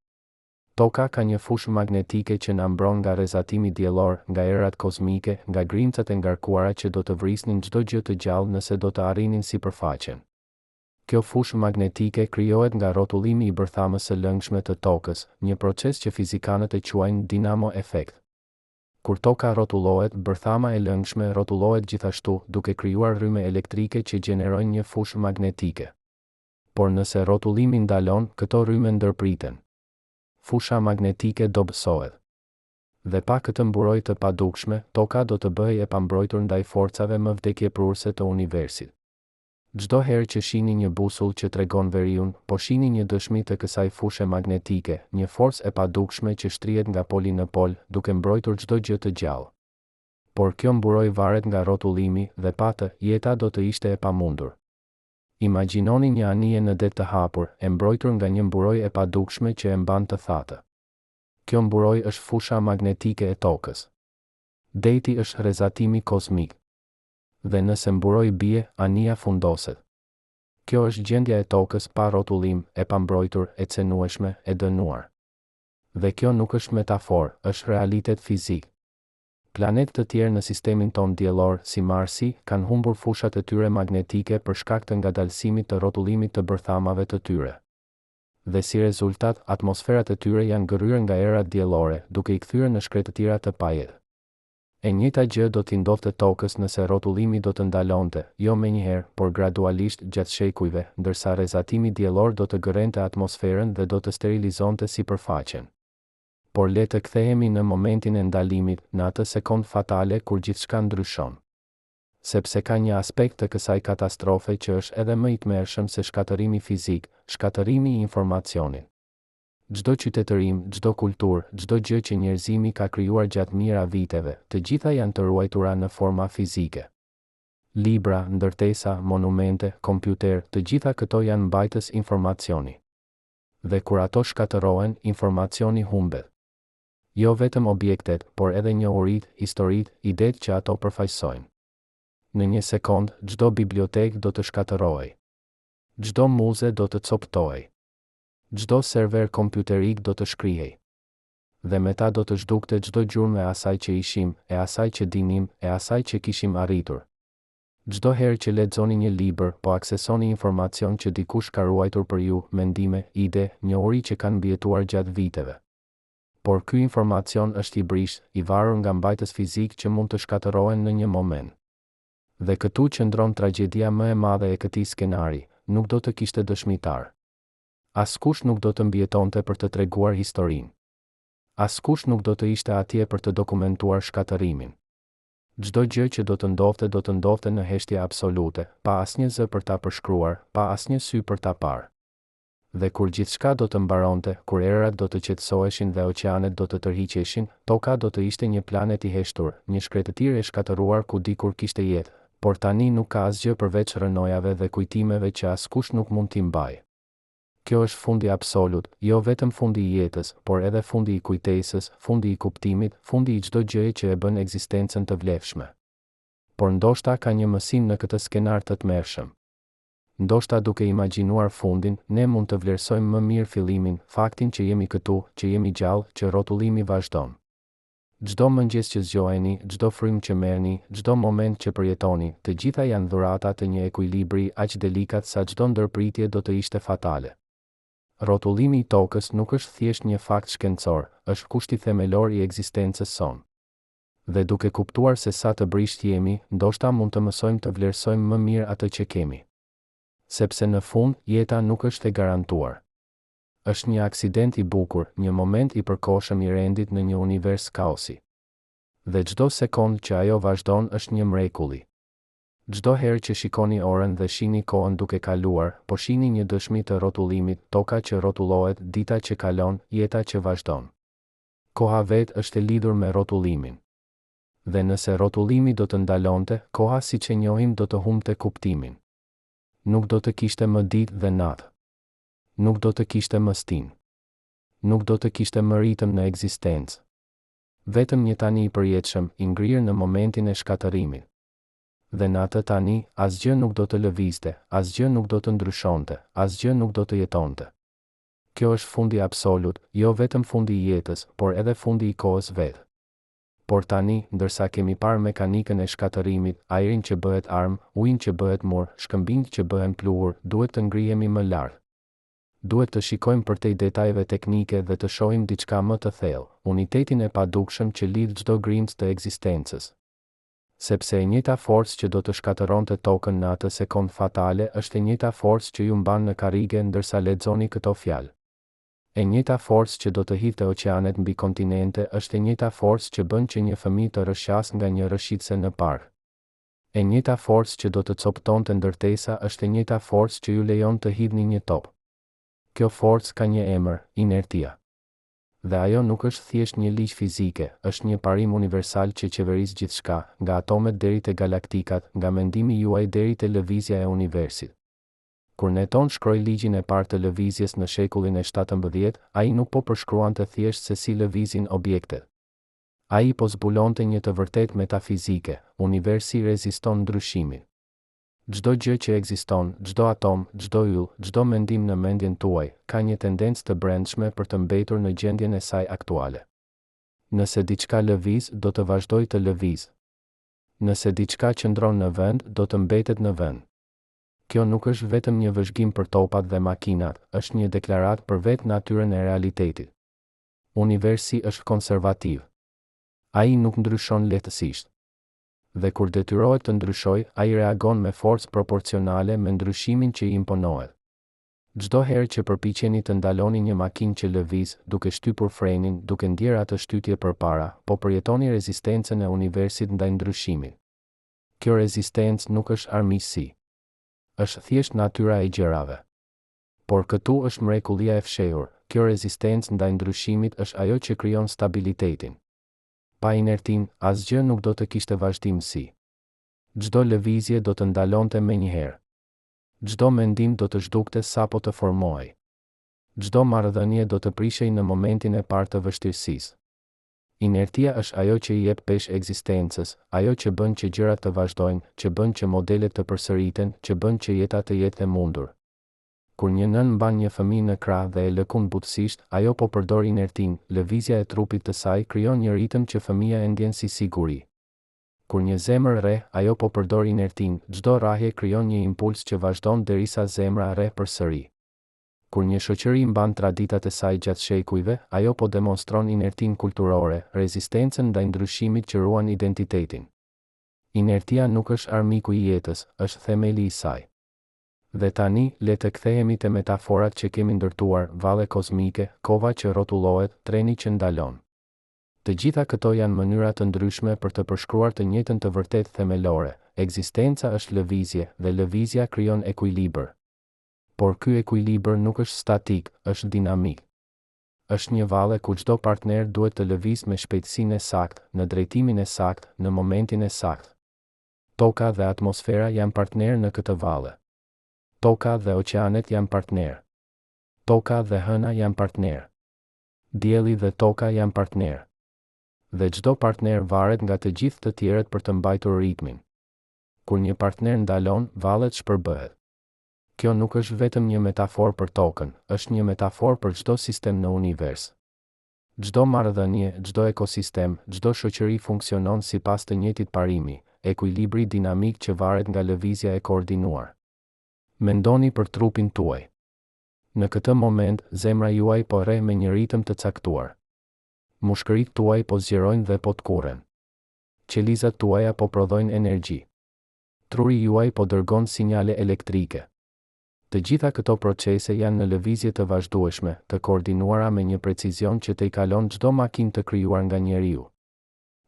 Toka ka një fushë magnetike që na mbron nga rrezatimi diellor, nga erërat kozmike, nga grimcat e ngarkuara që do të vrisnin çdo gjë të gjallë nëse do të arrinin sipërfaqen. Kjo fushë magnetike krijohet nga rrotullimi i bërthamës së lëngshme të tokës, një proces që fizikanët e quajnë dinamo efekt. Kur toka rrotullohet, bërthama e lëngshme rrotullohet gjithashtu, duke krijuar rrymë elektrike që gjenerojnë një fushë magnetike. Por nëse rrotullimi ndalon, këto rrymë ndërpriten. Fusha magnetike dobësohet. Dhe pa këtë mburojë të padukshme, toka do të bëhej e pambrojtur ndaj forcave më vdekjeprurëse të universit. Çdo herë që shihni një busull që tregon veriun, po shihni një dëshmi të kësaj fushe magnetike, një forcë e padukshme që shtrihet nga poli në pol, duke mbrojtur çdo gjë të gjallë. Por kjo mburojë varet nga rrotullimi dhe pa të, jeta do të ishte e pamundur. Imagjinoni një anije në det të hapur, e mbrojtur nga një mburojë e padukshme që e mban të thatë. Kjo mburojë është fusha magnetike e tokës. Deti është rrezatimi kozmik. Dhe nëse mburojë bie, anija fundoset. Kjo është gjendja e tokës pa rrotullim, e pambrojtur, e cenueshme, e dënuar. Dhe kjo nuk është metaforë, është realitet fizik. Planetë të tjerë në sistemin ton diellor, si Marsi, kanë humbur fushat e tyre magnetike për shkak të ngadalësimit të rrotullimit të bërthamave të tyre. Dhe si rezultat, atmosferat e tyre janë gërryer nga erat diellore, duke i kthyer në shkretëtira të pajetë. E njëjta gjë do t'i ndodhte tokës nëse rrotullimi do të ndalonte, jo menjëherë, por gradualisht gjatë shekujve, ndërsa rrezatimi diellor do të gërrente atmosferën dhe do të sterilizonte sipërfaqen. Por le të kthehemi në momentin e ndalimit, në atë sekond fatale kur gjithçka ndryshon. Sepse ka një aspekt të kësaj katastrofe që është edhe më i tmerrshëm se shkatërimi fizik, shkatërimi i informacionit. Çdo qytetërim, çdo kulturë, çdo gjë që njerëzimi ka krijuar gjatë mijëra viteve, të gjitha janë të ruajtura në forma fizike. Libra, ndërtesa, monumente, kompjuter, të gjitha këto janë mbajtës informacioni. Dhe kur ato shkatërrohen, informacioni humbet. Jo vetëm objektet, por edhe njohuritë, historitë, idetë që ato përfaqësojnë. Në një sekond, çdo bibliotekë do të shkatërrohej. Çdo muze do të coptohej. Çdo server kompjuterik do të shkrihej. Dhe me ta do të zhdukte çdo gjurmë e asaj që ishim, e asaj që dinim, e asaj që kishim arritur. Çdo herë që lexoni një libër, po aksesoni informacion që dikush ka ruajtur për ju, mendime, ide, njohuri që kanë mbijetuar gjatë viteve. Por ky informacion është i brisht, i varur nga mbajtës fizik që mund të shkatërrohen në një moment. Dhe këtu qëndron tragjedia më e madhe e këtij skenari, nuk do të kishte dëshmitar. Askush nuk do të mbijetonte për të treguar historinë. Askush nuk do të ishte atje për të dokumentuar shkatërimin. Çdo gjë që do të ndodhte në heshtje absolute, pa asnjë zë për ta përshkruar, pa asnjë sy për ta parë. Dhe kur gjithçka do të mbaronte, kur erat do të qetësoheshin dhe oqeanet do të tërhiqeshin, toka do të ishte një planet i heshtur, një shkretëtirë e shkatëruar ku dikur kishte jetë, por tani nuk ka asgjë përveç rënojave dhe kujtimeve që askush nuk mund t'i mbajë. Kjo është fundi absolut, jo vetëm fundi i jetës, por edhe fundi i kujtesës, fundi i kuptimit, fundi i çdo gjëje që e bën ekzistencën të vlefshme. Por ndoshta ka një mësim në këtë skenar të tmerrshëm. Ndoshta duke imagjinuar fundin, ne mund të vlerësojmë më mirë fillimin, faktin që jemi këtu, që jemi gjallë, që rrotullimi vazhdon. Çdo mëngjes që zgjoheni, çdo frymë që merrni, çdo moment që përjetoni, të gjitha janë dhurata të një ekuilibri aq delikat sa çdo ndërpritje do të ishte fatale. Rrotullimi i tokës nuk është thjesht një fakt shkencor, është kushti themelor i ekzistencës sonë. Dhe duke kuptuar se sa të brisht jemi, ndoshta mund të mësojmë të vlerësojmë më mirë atë që kemi. Sepse në fund, jeta nuk është e garantuar. Është një aksident i bukur, një moment i përkohshëm i rendit në një univers kaosi. Dhe çdo sekond që ajo vazhdon është një mrekulli. Çdo herë që shikoni orën dhe shihni kohën duke kaluar, po shihni një dëshmi të rrotullimit, toka që rrotullohet, dita që kalon, jeta që vazhdon. Koha vetë është e lidhur me rrotullimin. Dhe nëse rrotullimi do të ndalonte, koha siç e njohim do të humbte kuptimin. Nuk do të kishte më ditë dhe natë. Nuk do të kishte më stinë. Nuk do të kishte më ritëm në ekzistencë. Vetëm një tani i përjetshëm, i ngrirë në momentin e shkatërimit. Dhe në atë tani, asgjë nuk do të lëvizte, asgjë nuk do të ndryshonte, asgjë nuk do të jetonte. Kjo është fundi absolut, jo vetëm fundi i jetës, por edhe fundi i kohës vetë. Por tani, ndërsa kemi parë mekanikën e shkatërimit, ajrin që bëhet armë, ujin që bëhet mur, shkëmbinjt që bëhen pluhur, duhet të ngrihemi më lart. Duhet të shikojmë përtej detajeve teknike dhe të shohim diçka më të thellë, unitetin e padukshëm që lidh çdo grimc të ekzistencës. Sepse e njëjta forcë që do të shkatëronte tokën në atë sekond fatale është e njëjta forcë që ju mban në karrige ndërsa lexoni këto fjalë. E njëjta forcë që do të hidhte oqeanet mbi kontinente është e njëjta forcë që bën që një fëmijë të rrëshqas nga një rrëshitse në park. E njëjta forcë që do të coptonte ndërtesa është e njëjta forcë që ju lejon të hidhni një top. Kjo forcë ka një emër, inertia. Dhe ajo nuk është thjesht një ligj fizike, është një parim universal që qeveris gjithçka, nga atomet deri te galaktikat, nga mendimi juaj deri te lëvizja e universit. Kur Newton shkroi ligjin e parë të lëvizjes në shekullin e 17, ai nuk po përshkruante thjesht se si lëvizin objektet. Ai po zbulonte një të vërtet metafizike, universi reziston ndryshimit. Çdo gjë që ekziston, çdo atom, çdo yll, çdo mendim në mendjen tuaj, ka një tendencë të brendshme për të mbetur në gjendjen e saj aktuale. Nëse diçka lëviz, do të vazhdojë të lëviz. Nëse diçka qëndron në vend, do të mbetet në vend. Kjo nuk është vetëm një vëzhgim për topat dhe makinat, është një deklaratë për vetë natyrën e realitetit. Universi është konservativ. Ai nuk ndryshon lehtësisht. Dhe kur detyrohet të ndryshojë, ai reagon me forcë proporcionale me ndryshimin që i imponohet. Çdo herë që përpiqeni të ndaloni një makinë që lëviz, duke shtypur frenin, duke ndjerë atë shtytje përpara, po përjetoni rezistencën e universit ndaj ndryshimit. Kjo rezistencë nuk është armiqësi. Është thjesht natyra e gjërave. Por këtu është mrekullia e fshehur, kjo rezistencë ndaj ndryshimit është ajo që krijon stabilitetin. Pa inertin, asgjë nuk do të kishte vazhdimsi. Çdo lëvizje do të ndalonte menjëherë. Çdo mendim do të zhdukte sapo të formohej. Çdo marrëdhënie do të prishej në momentin e parë të vështirësisë. Inertia është ajo që i jep peshë ekzistencës, ajo që bën që gjërat të vazhdojnë, që bën që modelet të përsëriten, që bën që jeta të jetë e mundur. Kur një nën mban një fëmijë në krah dhe e lëkund butësisht, ajo po përdor inertin, lëvizja e trupit të saj krijon një ritëm që fëmia e ndjen si siguri. Kur një zemër rre, ajo po përdor inertin, çdo rrahje krijon një impuls që vazhdon derisa zemra rre përsëri. Kur një shoqëri mban traditat e saj gjatë shekujve, ajo po demonstron inertin kulturore, rezistencën ndaj ndryshimit që ruan identitetin. Inertia nuk është armiku i jetës, është themeli i saj. Dhe tani, le të kthehemi te metaforat që kemi ndërtuar, valle kozmike, kova që rrotullohet, treni që ndalon. Të gjitha këto janë mënyra të ndryshme për të përshkruar të njëjtën të vërtetë themelore. Ekzistenca është lëvizje dhe lëvizja krijon ekuilibër. Por ky ekuilibër nuk është statik, është dinamik. Është një valle ku çdo partner duhet të lëvizë me shpejtësinë e saktë, në drejtimin e saktë, në momentin e saktë. Toka dhe atmosfera janë partner në këtë valle. Toka dhe oqeanet janë partner. Toka dhe hëna janë partner. Dielli dhe toka janë partner. Dhe çdo partner varet nga të gjithë të tjerët për të mbajtur ritmin. Kur një partner ndalon, vallet shpërbëhet. Kjo nuk është vetëm një metaforë për tokën, është një metaforë për çdo sistem në univers. Çdo marrëdhënie, çdo ekosistem, çdo shoqëri funksionon sipas të njëjtit parimi, ekuilibri dinamik që varet nga lëvizja e koordinuar. Mendoni për trupin tuaj. Në këtë moment, zemra juaj po rre me një ritëm të caktuar. Mushkëritë tuaj po zgjerojnë dhe po tkurren. Qelizat tuaja po prodhojnë energji. Truri juaj po dërgon sinjale elektrike. Të gjitha këto procese janë në lëvizje të vazhdueshme, të koordinuara me një precizion që të i kalon çdo makinë të krijuar nga njeriu.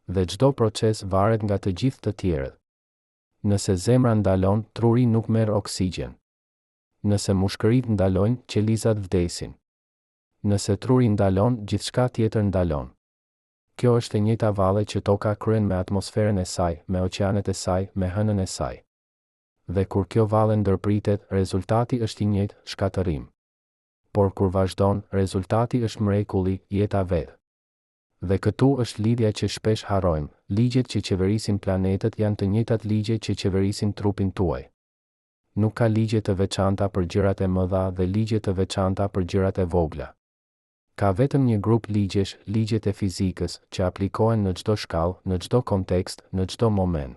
Dhe çdo proces varet nga të gjithë të tjerët. Nëse zemra ndalon, truri nuk merr oksigjen. Nëse mushkëritë ndalojnë, qelizat vdesin. Nëse truri ndalon, gjithçka tjetër ndalon. Kjo është e njëjta valle që toka kryen me atmosferën e saj, me oqeanet e saj, me hënën e saj. Dhe kur kjo valle ndërpritet, rezultati është i njëjtë, shkatërim. Por kur vazhdon, rezultati është mrekulli, jeta vetë. Dhe këtu është lidhja që shpesh harrojmë, ligjet që qeverisin planetet janë të njëjtat ligje që qeverisin trupin tuaj. Nuk ka ligje të veçanta për gjërat e mëdha dhe ligje të veçanta për gjërat e vogla. Ka vetëm një grup ligjesh, ligjet e fizikës, që aplikohen në çdo shkallë, në çdo kontekst, në çdo moment.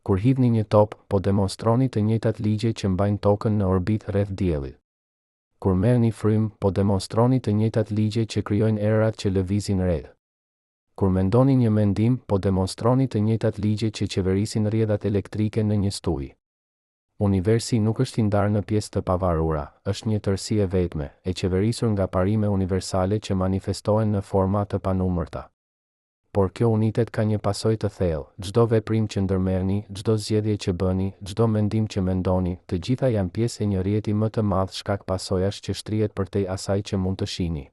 Kur hidhni një top, po demonstroni të njëjtat ligje që mbajnë tokën në orbit rreth diellit. Kur merrni frym, po demonstroni të njëjtat ligje që krijojnë erat që lëvizin rreth. Kur mendoni një mendim, po demonstroni të njëjtat ligje që qeverisin rrjedhat elektrike në një stuj. Universi nuk është i ndarë në pjesë të pavarura, është një tërësi e vetme, e qeverisur nga parime universale që manifestohen në forma të panumërta. Por kjo unitet ka një pasojë të thellë, çdo veprim që ndërmerrni, çdo zgjedhje që bëni, çdo mendim që mendoni, të gjitha janë pjesë e një rrjeti më të madh shkak pasojash që shtrihet përtej asaj që mund të shihni.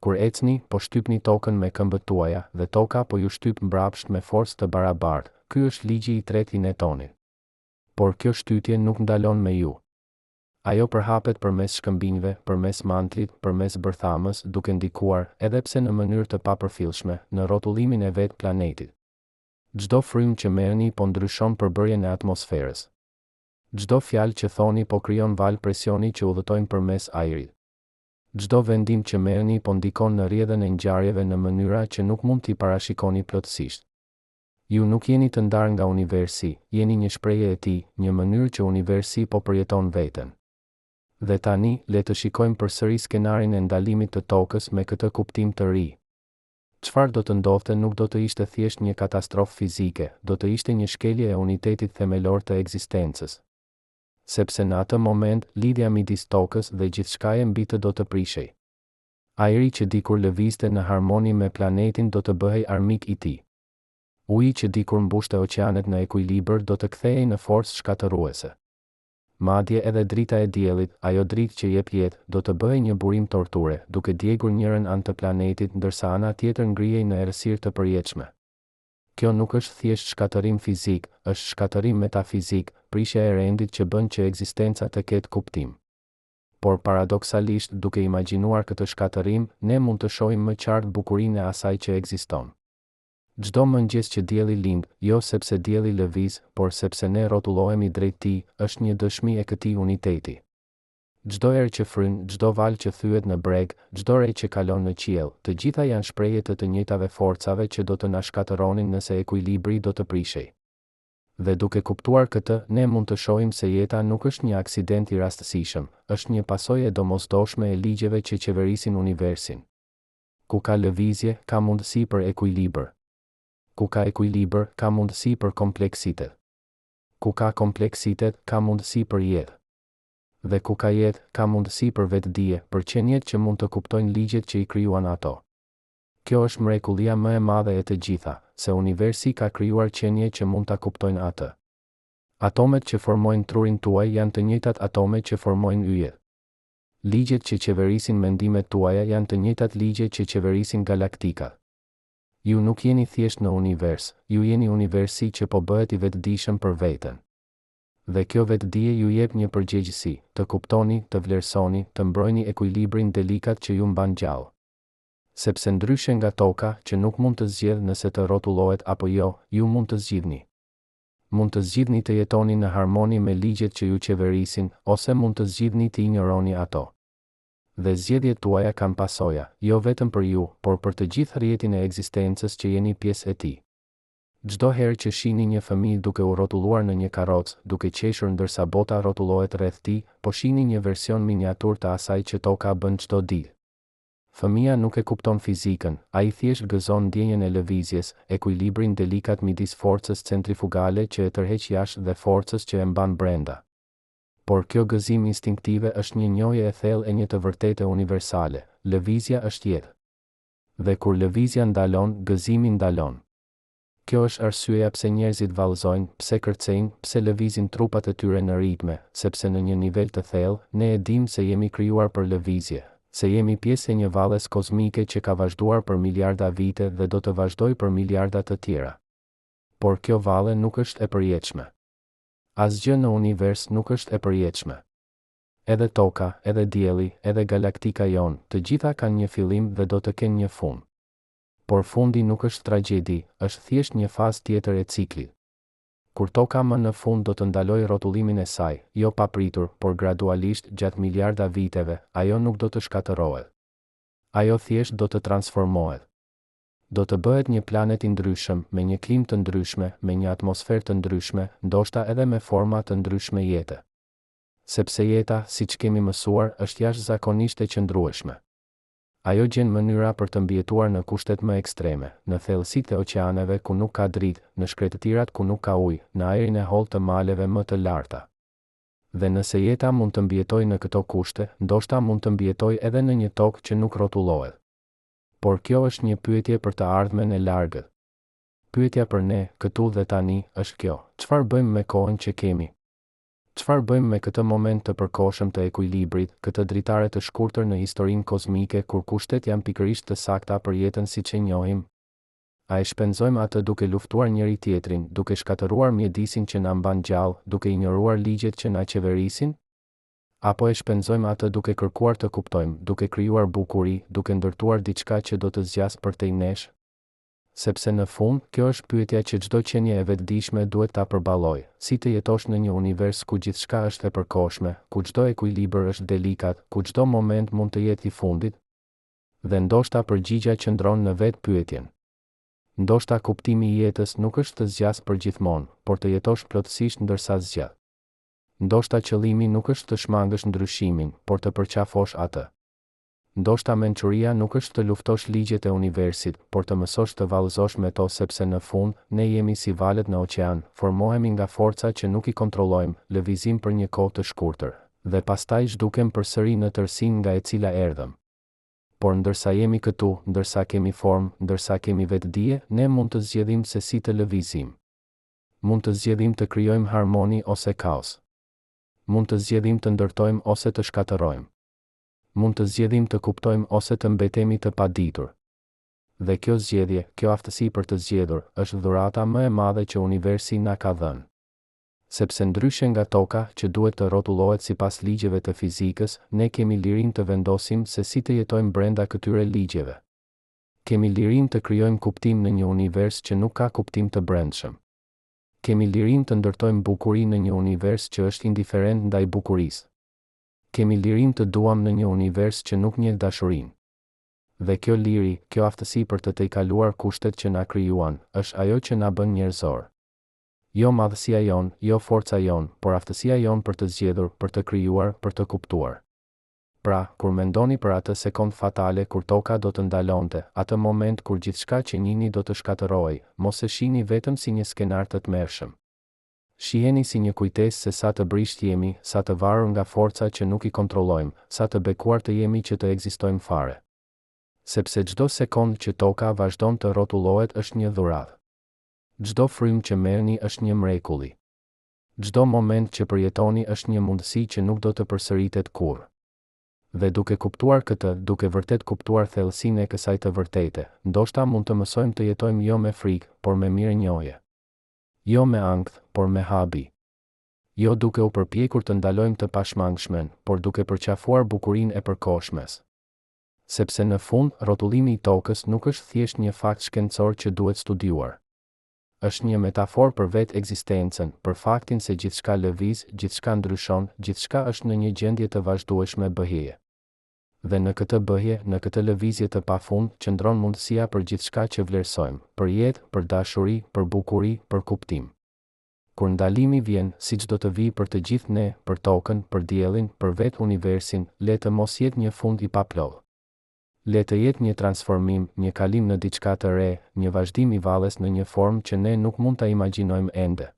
Kur ecni, po shtypni tokën me këmbët tuaja dhe toka po ju shtyp mbrapsht me forcë të barabartë. Ky është ligji i tretë i Newtonit. Por kjo shtytje nuk ndalon me ju. Ajo përhapet përmes shkëmbinjve, përmes mantrit, përmes bërthamës, duke ndikuar, edhe pse në mënyrë të papërfillshme, në rrotullimin e vetë planetit. Çdo frym që merrni po ndryshon përbërjen e atmosferës. Çdo fjalë që thoni po krijon valë presioni që udhëtojnë përmes ajrit. Çdo vendim që merrni po ndikon në rrjedhën e ngjarjeve në mënyra që nuk mund t'i parashikoni plotësisht. Ju nuk jeni të ndarë nga universi, jeni një shprehje e tij, një mënyrë që universi po përjeton veten. Dhe tani, le të shikojmë përsëri skenarin e ndalimit të tokës me këtë kuptim të ri. Çfarë do të ndodhte nuk do të ishte thjesht një katastrofë fizike, do të ishte një shkelje e unitetit themelor të ekzistencës. Sepse në atë moment, lidhja midis tokës dhe gjithçkaje mbi të do të prishej. Ajri që dikur lëvizte në harmoni me planetin do të bëhej armik i tij. Uji që dikur mbushte oqeanet në ekuilibër do të kthehej në forcë shkatëruese. Madje edhe drita e diellit, ajo dritë që jep jetë, do të bëhej një burim torture, duke djegur njërin anë të planetit ndërsa ana tjetër ngrihej në errësirë të përjetshme. Kjo nuk është thjesht shkatërim fizik, është shkatërim metafizik, prishja e rendit që bën që ekzistenca të ketë kuptim. Por paradoksalisht, duke imagjinuar këtë shkatërim, ne mund të shohim më qartë bukurinë e asaj që ekziston. Çdo mëngjes që dielli lind, jo sepse dielli lëviz, por sepse ne rrotullohemi drejt tij, është një dëshmi e këtij uniteti. Çdo erë që fryn, çdo val që thyet në breg, çdo rej që kalon në qiell, të gjitha janë shprehje të njëjtave forcave që do të na shkatëronin nëse ekuilibri do të prishej. Dhe duke kuptuar këtë, ne mund të shohim se jeta nuk është një aksident i rastësishëm, është një pasojë e domosdoshme e ligjeve që qeverisin universin. Ku ka lëvizje, ka mundësi për ekuilibër. Ku ka ekuilibër, ka mundësi për kompleksitet. Ku ka kompleksitet, ka mundësi për jetë. Dhe ku ka jetë, ka mundësi për vetëdije, për qenjet që mund të kuptojnë ligjet që i krijuan ato. Kjo është mrekullia më e madhe e të gjitha, se universi ka krijuar qenie që mund ta kuptojnë atë. Atomet që formojnë trurin tuaj janë të njëjtat atome që formojnë yjet. Ligjet që qeverisin mendimet tuaja janë të njëjtat ligje që qeverisin galaktikat. Ju nuk jeni thjesht në univers, ju jeni universi që po bëhet i vetëdijshëm për veten. Dhe kjo vetëdije ju jep një përgjegjësi, të kuptoni, të vlerësoni, të mbrojni ekuilibrin delikat që ju mban gjallë. Sepse ndryshe nga toka, që nuk mund të zgjedhë nëse të rrotullohet apo jo, ju mund të zgjidhni. Mund të zgjidhni të jetoni në harmoni me ligjet që ju qeverisin, ose mund të zgjidhni të injoroni ato. Dhe zgjedhjet tuaja kanë pasoja, jo vetëm për ju, por për të gjithë rrjetin e ekzistencës që jeni pjesë e tij. Çdo herë që shihni një fëmijë duke u rrotulluar në një karrocë, duke qeshur ndërsa bota rrotullohet rreth tij, po shihni një version miniatur të asaj që toka bën çdo ditë. Fëmia nuk e kupton fizikën, ai thjesht gëzon ndjenjen e lëvizjes, ekuilibrin delikat midis forcës centrifugale që e tërheq jashtë dhe forcës që e mban brenda. Por kjo gëzim instinktive është një njohje e thellë e një të vërtetë universale, lëvizja është jetë. Dhe kur lëvizja ndalon, gëzimi ndalon. Kjo është arsyeja pse njerëzit vallëzojnë, pse kërcejnë, pse lëvizin trupat e tyre në ritme, sepse në një nivel të thellë, ne e dimë se jemi krijuar për lëvizje, se jemi pjesë e një valles kozmike që ka vazhduar për miliarda vite dhe do të vazhdojë për miliarda të tjera. Por kjo valle nuk është e përjetshme. Asgjë në univers nuk është e përjetshme. Edhe toka, edhe dielli, edhe galaktika jon, të gjitha kanë një fillim dhe do të kenë një fund. Por fundi nuk është tragjedi, është thjesht një fazë tjetër e ciklit. Kur toka më në fund do të ndalojë rrotullimin e saj, jo papritur, por gradualisht gjatë miliarda viteve, ajo nuk do të shkatërohet. Ajo thjesht do të transformohet. Do të bëhet një planet i ndryshëm, me një klimë të ndryshme, me një atmosferë të ndryshme, ndoshta edhe me forma të ndryshme jete. Sepse jeta, siç kemi mësuar, është jashtëzakonisht e qëndrueshme. Ajo gjen mënyra për të mbijetuar në kushtet më ekstreme, në thellësitë e oqeaneve ku nuk ka dritë, në shkretëtirat ku nuk ka ujë, në ajrin e hollë të maleve më të larta. Dhe nëse jeta mund të mbijetojë në këto kushte, ndoshta mund të mbijetojë edhe në një tokë që nuk rrotullohet. Por kjo është një pyetje për të ardhmen e largët. Pyetja për ne, këtu dhe tani, është kjo: çfarë bëjmë me kohën që kemi? Çfarë bëjmë me këtë moment të përkohshëm të ekuilibrit, këtë dritare të shkurtër në historinë kozmike kur kushtet janë pikërisht të sakta për jetën siç e njohim? A e shpenzojmë atë duke luftuar njëri tjetrin, duke shkatëruar mjedisin që na mban gjallë, duke injoruar ligjet që na qeverisin? Apo e shpenzojmë atë duke kërkuar të kuptojmë, duke krijuar bukuri, duke ndërtuar diçka që do të zgjasë përtej nesh? Sepse në fund, kjo është pyetja që çdo qenie e vetëdijshme duhet ta përballojë, si të jetosh në një univers ku gjithçka është e përkohshme, ku çdo ekuilibër është delikat, ku çdo moment mund të jetë i fundit? Dhe ndoshta përgjigjja qëndron në vetë pyetjen. Ndoshta kuptimi i jetës nuk është të zgjas përgjithmonë, por të jetosh plotësisht ndërsa zgjat. Ndoshta qëllimi nuk është të shmangësh ndryshimin, por të përqafosh atë. Ndoshta mençuria nuk është të luftosh ligjet e universit, por të mësosh të vallëzosh me to, sepse në fund, ne jemi si valet në oqean, formohemi nga forca që nuk i kontrollojmë, lëvizim për një kohë të shkurtër, dhe pastaj zhdukem përsëri në tërësinë nga e cila erdhëm. Por ndërsa jemi këtu, ndërsa kemi formë, ndërsa kemi vetëdije, ne mund të zgjedhim se si të lëvizim. Mund të zgjedhim të krijojmë harmoni ose kaos. Mund të zgjedhim të ndërtojmë ose të shkatërrojmë. Mund të zgjedhim të kuptojmë ose të mbetemi të paditur. Dhe kjo zgjedhje, kjo aftësi për të zgjedhur, është dhurata më e madhe që universi na ka dhënë. Sepse ndryshe nga toka, që duhet të rrotullohet sipas ligjeve të fizikës, ne kemi lirinë të vendosim se si të jetojmë brenda këtyre ligjeve. Kemi lirinë të krijojmë kuptim në një univers që nuk ka kuptim të brendshëm. Kemi lirinë të ndërtojmë bukuri në një univers që është indiferent ndaj bukurisë. Kemi lirin të duam në një univers që nuk njeh dashurinë. Dhe kjo liri, kjo aftësi për të tejkaluar kushtet që na krijuan, është ajo që na bën njerëzor. Jo madhësia jon, jo forca jon, por aftësia jon për të zgjedhur, për të krijuar, për të kuptuar. Pra, kur mendoni për atë sekond fatale kur toka do të ndalonte, atë moment kur gjithçka që njihni do të shkatërrohej, mos e shihni vetëm si një skenar të tmerrshëm. Shiheni si një kujtesë se sa të brisht jemi, sa të varur nga forca që nuk i kontrollojmë, sa të bekuar të jemi që të ekzistojmë fare. Sepse çdo sekond që toka vazhdon të rrotullohet është një dhuratë. Çdo frym që merrni është një mrekulli. Çdo moment që përjetoni është një mundësi që nuk do të përsëritet kurrë. Dhe duke kuptuar këtë, duke vërtet kuptuar thellësinë e kësaj të vërtete, ndoshta mund të mësojmë të jetojmë jo me frikë, por me mirënjohje. Jo me ankth, por me habi. Jo duke u përpjekur të ndalojmë të pashmangshmen, por duke përqafuar bukurinë e përkohshmes. Sepse në fund, rrotullimi i tokës nuk është thjesht një fakt shkencor që duhet studiuar. Është një metaforë për vetë ekzistencën, për faktin se gjithçka lëviz, gjithçka ndryshon, gjithçka është në një gjendje të vazhdueshme bëhjeje. Dhe në këtë bëhje, në këtë lëvizje të pafund, qëndron mundësia për gjithçka që vlerësojmë, për jetë, për dashuri, për bukuri, për kuptim. Kur ndalimi vjen, siç do të vijë për të gjithë ne, për tokën, për diellin, për vetë universin, le të mos jetë një fund i paplodh. Le të jetë një transformim, një kalim në diçka të re, një vazhdim i valles në një formë që ne nuk mund ta imagjinojmë ende.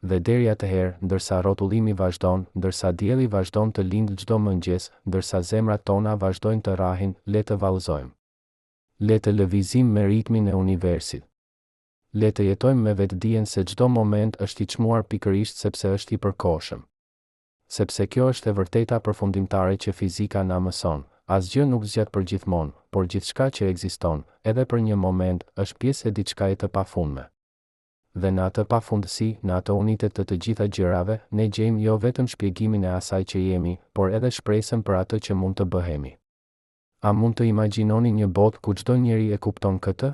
Dhe deri atëherë, ndërsa rrotullimi vazhdon, ndërsa dielli vazhdon të lindë çdo mëngjes, ndërsa zemrat tona vazhdojnë të rrahin, le të vallëzojmë. Le të lëvizim me ritmin e universit. Le të jetojmë me vetdijen se çdo moment është i çmuar pikërisht sepse është i përkohshëm. Sepse kjo është e vërteta përfundimtare që fizika na mëson. Asgjë nuk zgjat për gjithmonë, por gjithçka që ekziston, edhe për një moment, është pjesë e diçkaje të pafundme. Dhe në atë pafundësi, në atë unitet të gjitha gjërave, ne gjejmë jo vetëm shpjegimin e asaj që jemi, por edhe shpresën për atë që mund të bëhemi. A mund të imagjinoni një botë ku çdo njeri e kupton këtë?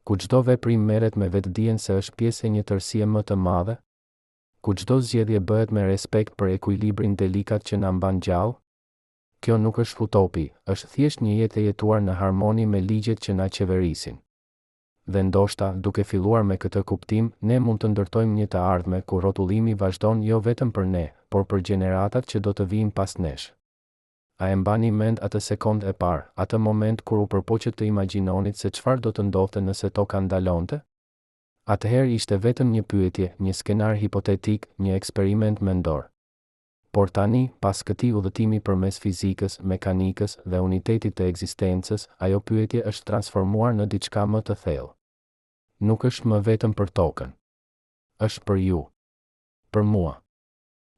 Ku çdo veprim merret me vetdijen se është pjesë e një tërësie më të madhe? Ku çdo zgjedhje bëhet me respekt për ekuilibrin delikat që na mban gjallë? Kjo nuk është utopi, është thjesht një jetë e jetuar në harmoni me ligjet që na qeverisin. Dhe ndoshta, duke filluar me këtë kuptim, ne mund të ndërtojmë një të ardhme ku rrotullimi vazhdon jo vetëm për ne, por për gjeneratat që do të vijnë pas nesh. A e mbani mend atë sekond e parë, atë moment kur u përpoqët të imagjinonit se çfarë do të ndodhte nëse toka ndalonte? Atëherë ishte vetëm një pyetje, një skenar hipotetik, një eksperiment mendor. Por tani, pas këtij udhëtimi përmes fizikës, mekanikës dhe unitetit të ekzistencës, ajo pyetje është transformuar në diçka më të thellë. Nuk është më vetëm për tokën. Është për ju. Për mua.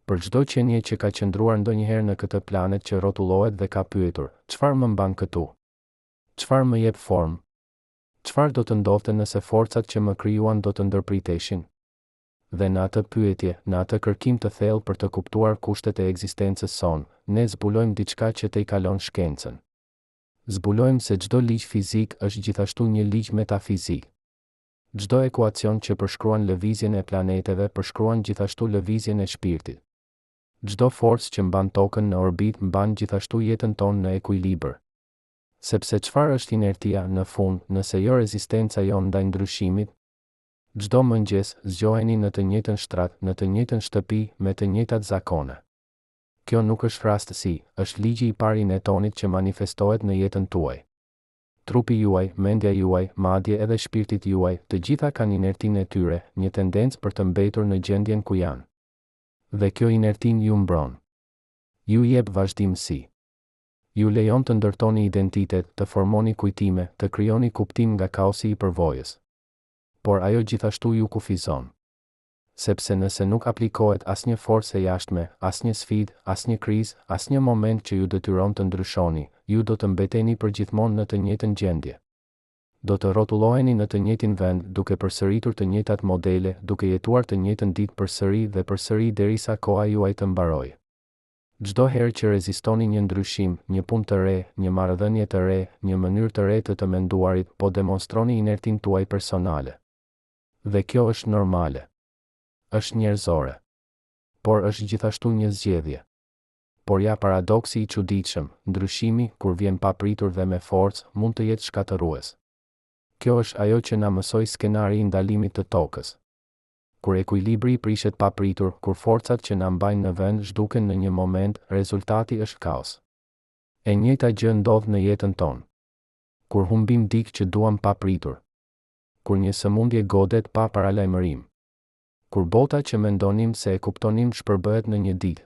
Për çdo qenie që ka qëndruar ndonjëherë në këtë planet që rrotullohet dhe ka pyetur, çfarë më mban këtu? Çfarë më jep formë? Çfarë do të ndodhte nëse forcat që më krijuan do të ndërpriteshin? Dhe në atë pyetje, në atë kërkim të thellë për të kuptuar kushtet e ekzistencës sonë, ne zbulojmë diçka që tejkalon shkencën. Zbulojmë se çdo ligj fizik është gjithashtu një ligj metafizik. Çdo ekuacion që përshkruan lëvizjen e planeteve përshkruan gjithashtu lëvizjen e shpirtit. Çdo forcë që mban tokën në orbit mban gjithashtu jetën tonë në ekuilibër. Sepse çfarë është inertia në fund, nëse jo rezistenca jon ndaj ndryshimit? Çdo mëngjes zgjoheni në të njëjtën shtrat, në të njëjtën shtëpi, me të njëjtat zakone. Kjo nuk është rastësi, është ligji i parë i Newtonit që manifestohet në jetën tuaj. Trupi juaj, mendja juaj, madje edhe shpirtit juaj, të gjitha kanë inertinë e tyre, një tendencë për të mbetur në gjendjen ku janë. Dhe kjo inertin ju mbron. Ju jep vazhdimsi. Ju lejon të ndërtoni identitet, të formoni kujtime, të krijoni kuptim nga kaosi i përvojës. Por ajo gjithashtu ju kufizon. Sepse nëse nuk aplikohet asnjë forcë e jashtme, asnjë sfidë, asnjë krizë, asnjë moment që ju detyron të ndryshoni, ju do të mbeteni përgjithmonë në të njëjtën gjendje. Do të rrotulloheni në të njëjtin vend, duke përsëritur të njëjtat modele, duke jetuar të njëjtën ditë përsëri dhe përsëri derisa koha juaj të mbarojë. Çdo herë që rezistoni një ndryshim, një punë të re, një marrëdhënie të re, një mënyrë të re të menduarit, po demonstroni inertin tuaj personale. Dhe kjo është normale. Është njerëzore. Por është gjithashtu një zgjedhje. Por ja paradoksi I çuditshëm, ndryshimi, kur vjen papritur dhe me forcë, mund të jetë shkatërrues. Kjo është ajo që na mësoi skenari I ndalimit të tokës. Kur ekuilibri prishet papritur, kur forcat që na mbajnë në vend zhduken në një moment, rezultati është kaos. E njëjta gjë ndodh në jetën tonë. Kur humbim dikë që duam papritur. Kur një sëmundje godet pa paralajmërim. Kur bota që mendonim se e kuptonim shpërbëhet në një ditë.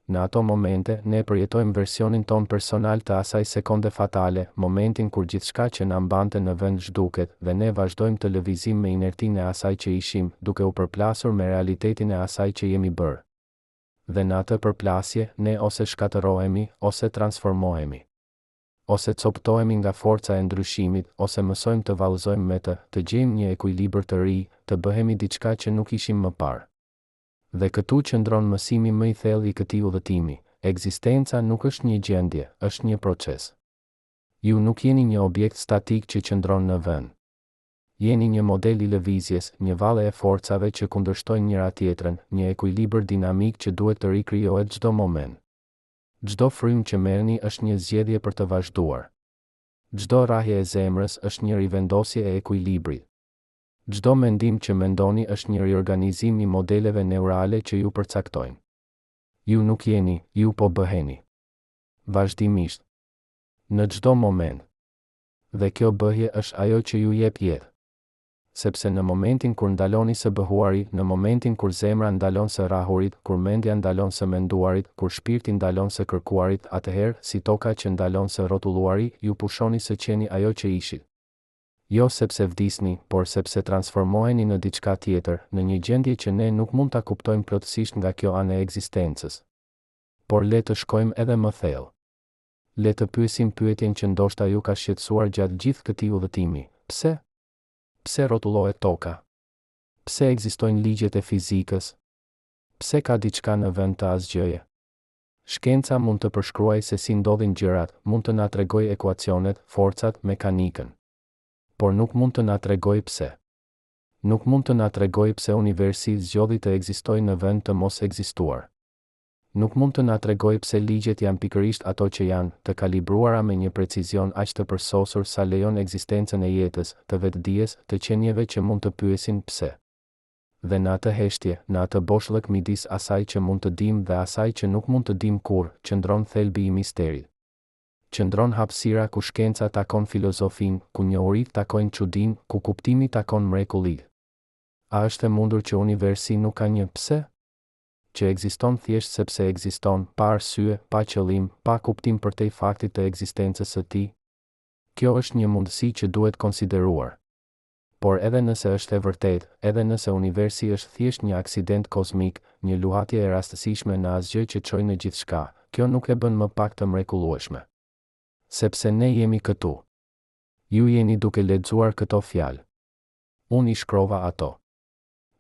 Në ato momente, ne përjetojmë versionin ton personal të asaj sekonde fatale, momentin kur gjithçka që na mbante në vend zhduket dhe ne vazhdojmë të lëvizim me inertinë e asaj që ishim, duke u përplasur me realitetin e asaj që jemi bërë. Dhe në atë përplasje, ne ose shkatërohemi, ose transformohemi. Ose coptohemi nga forca e ndryshimit, ose mësojmë të vallëzojmë me të gjejmë një ekuilibër të ri, të bëhemi diçka që nuk ishim më parë. Dhe këtu qëndron mësimi më I thellë I këtij udhëtimi. Ekzistenca nuk është një gjendje, është një proces. Ju nuk jeni një objekt statik që qëndron në vend. Jeni një model I lëvizjes, një valle e forcave që kundërshtojnë njëra tjetrën, një ekuilibër dinamik që duhet të rikrijohet çdo moment. Çdo frymë që merrni është një zgjedhje për të vazhduar. Çdo rrahje e zemrës është një rivendosje e ekuilibrit. Çdo mendim që mendoni është një riorganizim I modeleve neurale që ju përcaktojnë. Ju nuk jeni, ju po bëheni. Vazhdimisht. Në çdo moment. Dhe kjo bëhje është ajo që ju jep jetë. Sepse në momentin kur ndaloni së bëhuari, në momentin kur zemra ndalon së rrahurit, kur mendja ndalon së menduarit, kur shpirti ndalon së kërkuarit, atëherë, si toka që ndalon së rrotulluari, ju pushoni së qeni ajo që ishit. Jo sepse vdisni, por sepse transformoheni në diçka tjetër, në një gjendje që ne nuk mund ta kuptojmë plotësisht nga kjo anë e ekzistencës. Por le të shkojmë edhe më thellë. Le të pyesim pyetjen që ndoshta ju ka shqetësuar gjatë gjithë këtij udhëtimi. Pse? Pse rrotullohet toka? Pse ekzistojnë ligjet e fizikës? Pse ka diçka në vend të asgjëje? Shkenca mund të përshkruajë se si ndodhin gjërat, mund të na tregojë ekuacionet, forcat, mekanikën. Por nuk mund të na tregojë pse. Nuk mund të na tregojë pse universi zgjodhi të ekzistojë në vend të mos ekzistuar. Nuk mund të na tregojë pse ligjet janë pikërisht ato që janë, të kalibruara me një precizion aq të përsosur sa lejon ekzistencën e jetës, të vetdijes, të qenieve që mund të pyesin pse. Dhe në atë heshtje, në atë boshllëk midis asaj që mund të dim dhe asaj që nuk mund të dim kurrë, qëndron thelbi I misterit. Qëndron hapësira ku shkenca takon filozofin, ku njohurit takojnë çudinë, ku kuptimi takon mrekullinë. A është e mundur që universi nuk ka një pse? Që ekziston thjesht sepse ekziston, pa arsye, pa qëllim, pa kuptim përtej faktit të ekzistencës së tij? Kjo është një mundësi që duhet konsideruar. Por edhe nëse është e vërtetë, edhe nëse universi është thjesht një aksident kozmik, një luhatje e rastësishme në asgjë që çojë në gjithçka, kjo nuk e bën më pak të mrekullueshme. Sepse ne jemi këtu. Ju jeni duke lexuar këto fjalë. Unë I shkrova ato.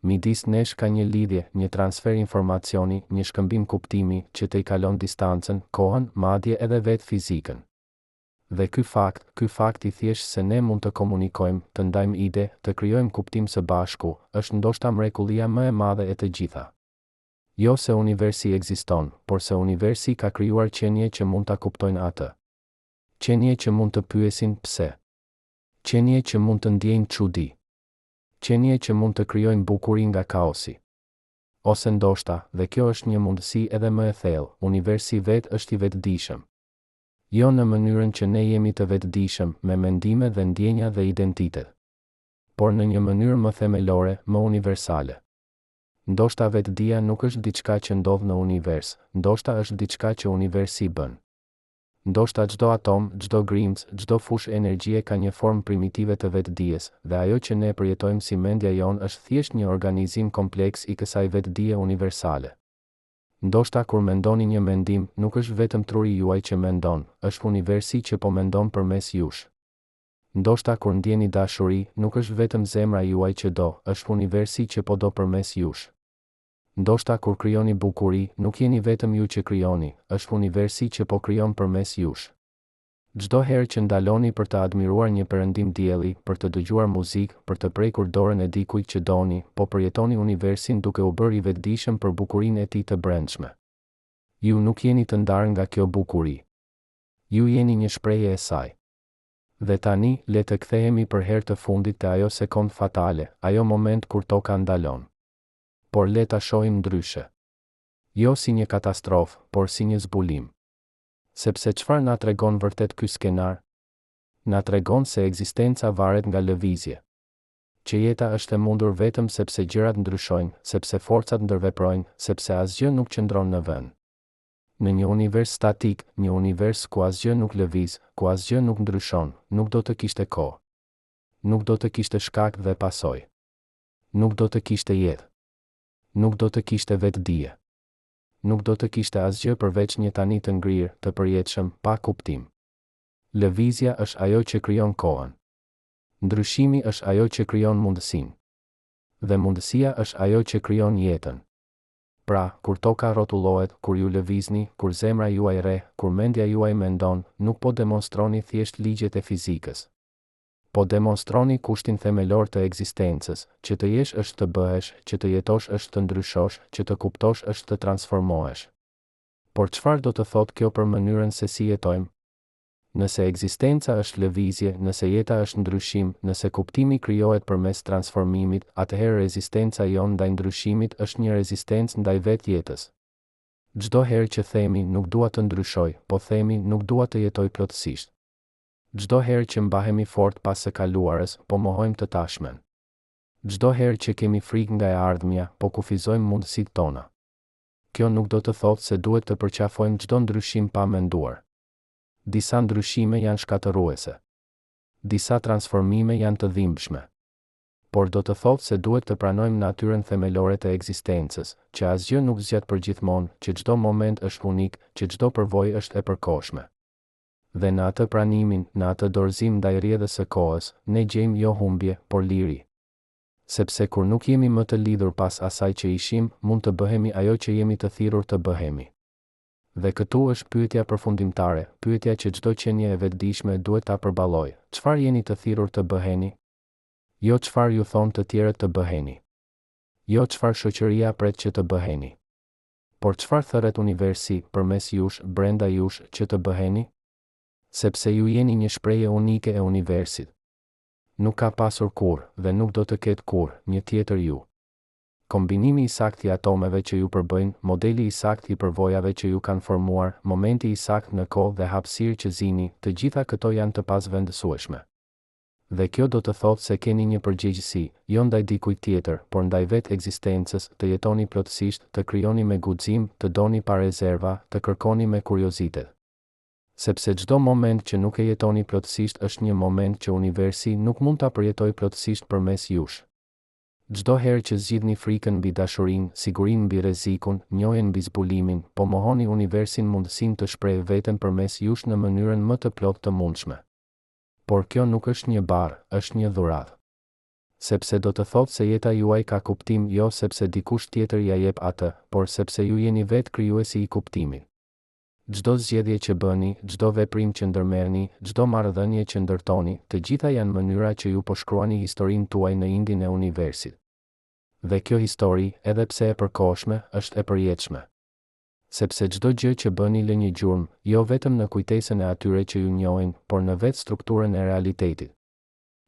Midis nesh ka një lidhje, një transfer informacioni, një shkëmbim kuptimi që të I kalon distancën, kohën, madje edhe vetë fizikën. Dhe ky fakt I thjesht se ne mund të komunikojmë, të ndajmë ide, të krijojmë kuptim së bashku, është ndoshta mrekullia më e madhe e të gjitha. Jo se universi ekziston, por se universi ka krijuar qenie që mund ta kuptojnë atë. Qenie që mund të pyesin pse. Qenie që mund të ndjejnë çudi. Qenie që mund të krijojnë bukuri nga kaosi. Ose ndoshta, dhe kjo është një mundësi edhe më e thellë, universi vetë është I vetëdijshëm. Jo në mënyrën që ne jemi të vetëdijshëm, me mendime dhe ndjenja dhe identitet. Por në një mënyrë më themelore, më universale. Ndoshta vetëdia nuk është diçka që ndodh në univers, ndoshta është diçka që universi bën. Ndoshta çdo atom, çdo grimc, çdo fushë energjie ka një formë primitive të vetdijes, dhe ajo që ne përjetojmë si mendja jon është thjesht një organizim kompleks I kësaj vetdije universale. Ndoshta kur mendoni një mendim, nuk është vetëm truri juaj që mendon, është universi që po mendon përmes jush. Ndoshta kur ndjeni dashuri, nuk është vetëm zemra juaj që do, është universi që po do përmes jush. Ndoshta kur krijoni bukuri, nuk jeni vetëm ju që krijoni, është universi që po krijon përmes jush. Çdo herë që ndaloni për të admiruar një perëndim dielli, për të dëgjuar muzikë, për të prekur dorën e dikujt që doni, po përjetoni universin duke u bërë I vetëdijshëm për bukurinë e tij të brendshme. Ju nuk jeni të ndarë nga kjo bukuri. Ju jeni një shprehje e saj. Dhe tani, le të kthehemi për herë të fundit te ajo sekond fatale, ajo moment kur toka ndalon. Por le ta shohim ndryshe. Jo si një katastrofë, por si një zbulim. Sepse çfarë na tregon vërtet ky skenar? Na tregon se ekzistenca varet nga lëvizje. Që jeta është e mundur vetëm sepse gjërat ndryshojnë, sepse forcat ndërveprojnë, sepse asgjë nuk qëndron në vend. Në një univers statik, një univers ku asgjë nuk lëviz, ku asgjë nuk ndryshon, nuk do të kishte kohë. Nuk do të kishte shkak dhe pasojë. Nuk do të kishte jetë. Nuk do të kishte vetdije. Nuk do të kishte asgjë përveç një tani të ngrirë, të përjetshëm, pa kuptim. Lëvizja është ajo që krijon kohën. Ndryshimi është ajo që krijon mundësinë. Dhe mundësia është ajo që krijon jetën. Pra, kur toka rrotullohet, kur ju lëvizni, kur zemra juaj rre, kur mendja juaj mendon, nuk po demonstroni thjesht ligjet e fizikës. Po demonstroni kushtin themelor të ekzistencës, që të jesh është të bëhesh, që të jetosh është të ndryshosh, që të kuptosh është të transformohesh. Por çfarë do të thotë kjo për mënyrën se si jetojmë? Nëse ekzistenca është lëvizje, nëse jeta është ndryshim, nëse kuptimi krijohet përmes transformimit, atëherë rezistenca jon ndaj ndryshimit është një rezistencë ndaj vetë jetës. Çdo herë që themi nuk dua të ndryshoj, po themi nuk dua të jetoj plotësisht. Çdo herë që mbahemi fort pas së kaluarës, po mohojmë të tashmen. Çdo herë që kemi frikë nga e ardhmja, po kufizojmë mundësitë tona. Kjo nuk do të thotë se duhet të përqafojmë çdo ndryshim pa menduar. Disa ndryshime janë shkatërruese. Disa transformime janë të dhimbshme. Por do të thotë se duhet të pranojmë natyrën themelore të ekzistencës, që asgjë nuk zgjat përgjithmonë, që çdo moment është unik, që çdo përvojë është e përkohshme. Dhe në atë pranimin, në atë dorëzim ndaj rrjedhës së kohës, ne gjejmë jo humbje, por liri. Sepse kur nuk jemi më të lidhur pas asaj që ishim, mund të bëhemi ajo që jemi të thirrur të bëhemi. Dhe këtu është pyetja përfundimtare, pyetja që çdo qenie e vetëdijshme duhet ta përballojë. Çfarë jeni të thirrur të bëheni? Jo çfarë ju thon të tjerët të bëheni. Jo çfarë shoqëria pret që të bëheni. Por çfarë thërret universi përmes jush, brenda jush, që të bëheni? Sepse ju jeni një shprehje unike e universit. Nuk ka pasur kurrë dhe nuk do të ketë kurrë një tjetër ju. Kombinimi i saktë i atomeve që ju përbëjnë, modeli i saktë i përvojave që ju kanë formuar, momenti i saktë në kohë dhe hapësirë që zini, të gjitha këto janë të pasvendësueshme. Dhe kjo do të thotë se keni një përgjegjësi, jo ndaj dikujt tjetër, por ndaj vetë ekzistencës, të jetoni plotësisht, të krijoni me guxim, të doni pa rezerva, të kërkoni me kuriozitet. Sepse çdo moment që nuk e jetoni plotësisht është një moment që universi nuk mund ta përjetojë plotësisht përmes jush. Çdo herë që zgjidhni frikën mbi dashurinë, sigurinë mbi rrezikun, njohjen mbi zbulimin, po mohoni universin mundësinë të shprehë veten përmes jush në mënyrën më të plotë të mundshme. Por kjo nuk është një barë, është një dhuratë. Sepse do të thotë se jeta juaj ka kuptim jo sepse dikush tjetër ja jep atë, por sepse ju jeni vetë krijuesi i kuptimit. Çdo zgjedhje që bëni, çdo veprim që ndërmerrni, çdo marrëdhënie që ndërtoni, të gjitha janë mënyra që ju po shkruani historinë tuaj në indin e universit. Dhe kjo histori, edhe pse e përkohshme, është e përjetshme. Sepse çdo gjë që bëni lë një gjurmë, jo vetëm në kujtesën e atyre që ju njohin, por në vetë strukturën e realitetit.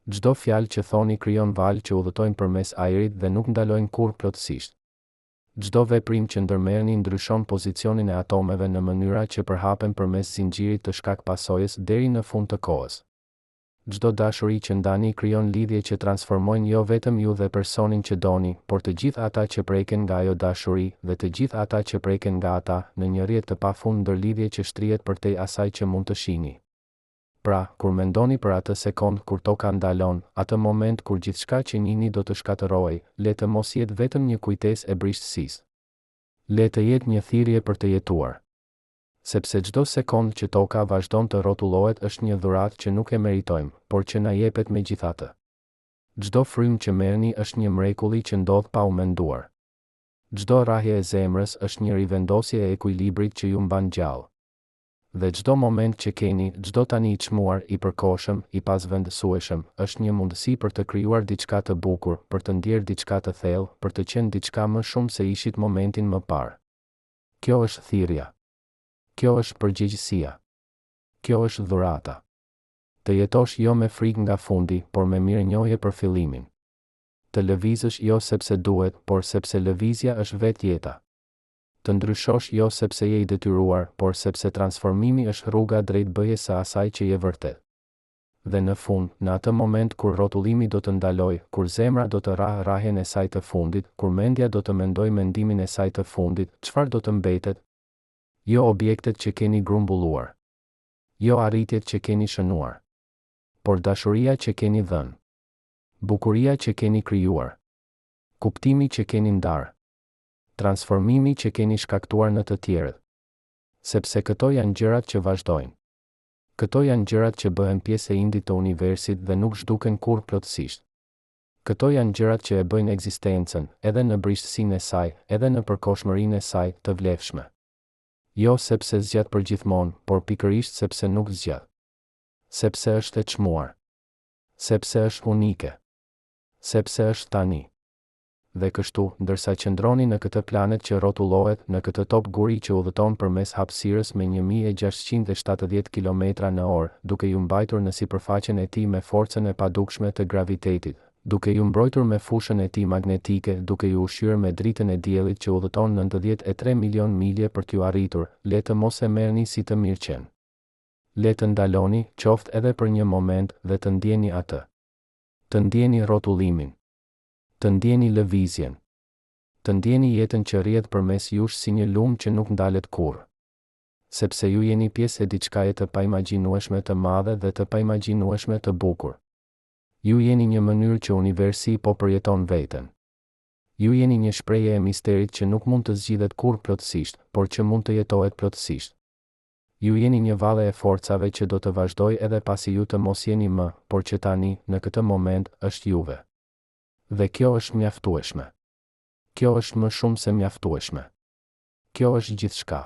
Çdo fjalë që thoni krijon valë që udhëtojnë përmes ajrit dhe nuk ndalojnë kurrë plotësisht. Çdo veprim që ndërmerrni ndryshon pozicionin e atomeve në mënyra që përhapen përmes zinxhirit të shkak-pasojës deri në fund të kohës. Çdo dashuri që ndani krijon lidhje që transformojnë jo vetëm ju dhe personin që doni, por të gjithë ata që preken nga ajo dashuri dhe të gjithë ata që preken nga ata në një rrjet të pafund ndërlidhje që shtrihet përtej asaj që mund të shihni. Pra, kur mendoni për atë sekond kur toka ndalon, atë moment kur gjithçka që njihni do të shkatërrohej, le të mos jetë vetëm një kujtesë e brishtësisë. Le të jetë një thirrje për të jetuar. Sepse çdo sekond që toka vazhdon të rrotullohet është një dhuratë që nuk e meritojmë, por që na jepet megjithatë. Çdo frymë që merrni është një mrekulli që ndodh pa u menduar. Çdo rrahje e zemrës është një rivendosje e ekuilibrit që ju mban gjallë. Dhe çdo moment që keni, çdo tani i çmuar, i përkohshëm, i pasvendësueshëm, është një mundësi për të krijuar diçka të bukur, për të ndjerë diçka të thellë, për të qenë diçka më shumë se ishit momentin më parë. Kjo është thirrja. Kjo është përgjegjësia. Kjo është dhurata. Të jetosh jo me frikë nga fundi, por me mirënjohje për fillimin. Të lëvizësh jo sepse duhet, por sepse lëvizja është vetë jeta. Të ndryshosh jo sepse je i detyruar, por sepse transformimi është rruga drejt bëjes së asaj që je vërtet. Dhe në fund, në atë moment kur rrotullimi do të ndaloj, kur zemra do të rrahë rrahjen e saj të fundit, kur mendja do të mendoj mendimin e saj të fundit, çfarë do të mbetet? Jo objektet që keni grumbulluar. Jo arritjet që keni shënuar. Por dashuria që keni dhënë. Bukuria që keni krijuar. Kuptimi që keni ndarë. Transformimi që keni shkaktuar në të tjerët. Sepse këto janë gjërat që vazhdojnë. Këto janë gjërat që bëhen pjesë e indit të universit dhe nuk zhduken kurrë plotësisht. Këto janë gjërat që e bëjnë ekzistencën, edhe në brishësinë e saj, edhe në përkohshmërinë e saj të vlefshme. Jo sepse zgjat përgjithmonë, por pikërisht sepse nuk zgjat. Sepse është e çmuar. Sepse është unike. Sepse është tani. Dhe kështu, ndërsa qëndroni në këtë planet që rrotullohet, në këtë top guri që udhëton përmes hapësirës me 1670 km/h, duke ju mbajtur në sipërfaqen e tij me forcën e padukshme të gravitetit, duke ju mbrojtur me fushën e tij magnetike, duke ju ushqyer me dritën e diellit që udhëton 93 milion milje për t'ju arritur, le të mos e merrni si të mirëqen. Le të ndaloni, qoftë edhe për një moment, dhe të ndjeni atë. Të ndjeni rrotullimin. Të ndjeni lëvizjen. Të ndjeni jetën që rrjedh përmes jush si një lumë që nuk ndalet kurrë. Sepse ju jeni pjesë e diçkaje të paimagjinueshme të madhe dhe të paimagjinueshme të bukur. Ju jeni një mënyrë që universi po përjeton veten. Ju jeni një shprehje e misterit që nuk mund të zgjidhet kurrë plotësisht, por që mund të jetohet plotësisht. Ju jeni një valle e forcave që do të vazhdoj edhe pasi ju të mos jeni më, por që tani, në këtë moment, është juve. Dhe kjo është mjaftueshme. Kjo është më shumë se mjaftueshme. Kjo është gjithçka.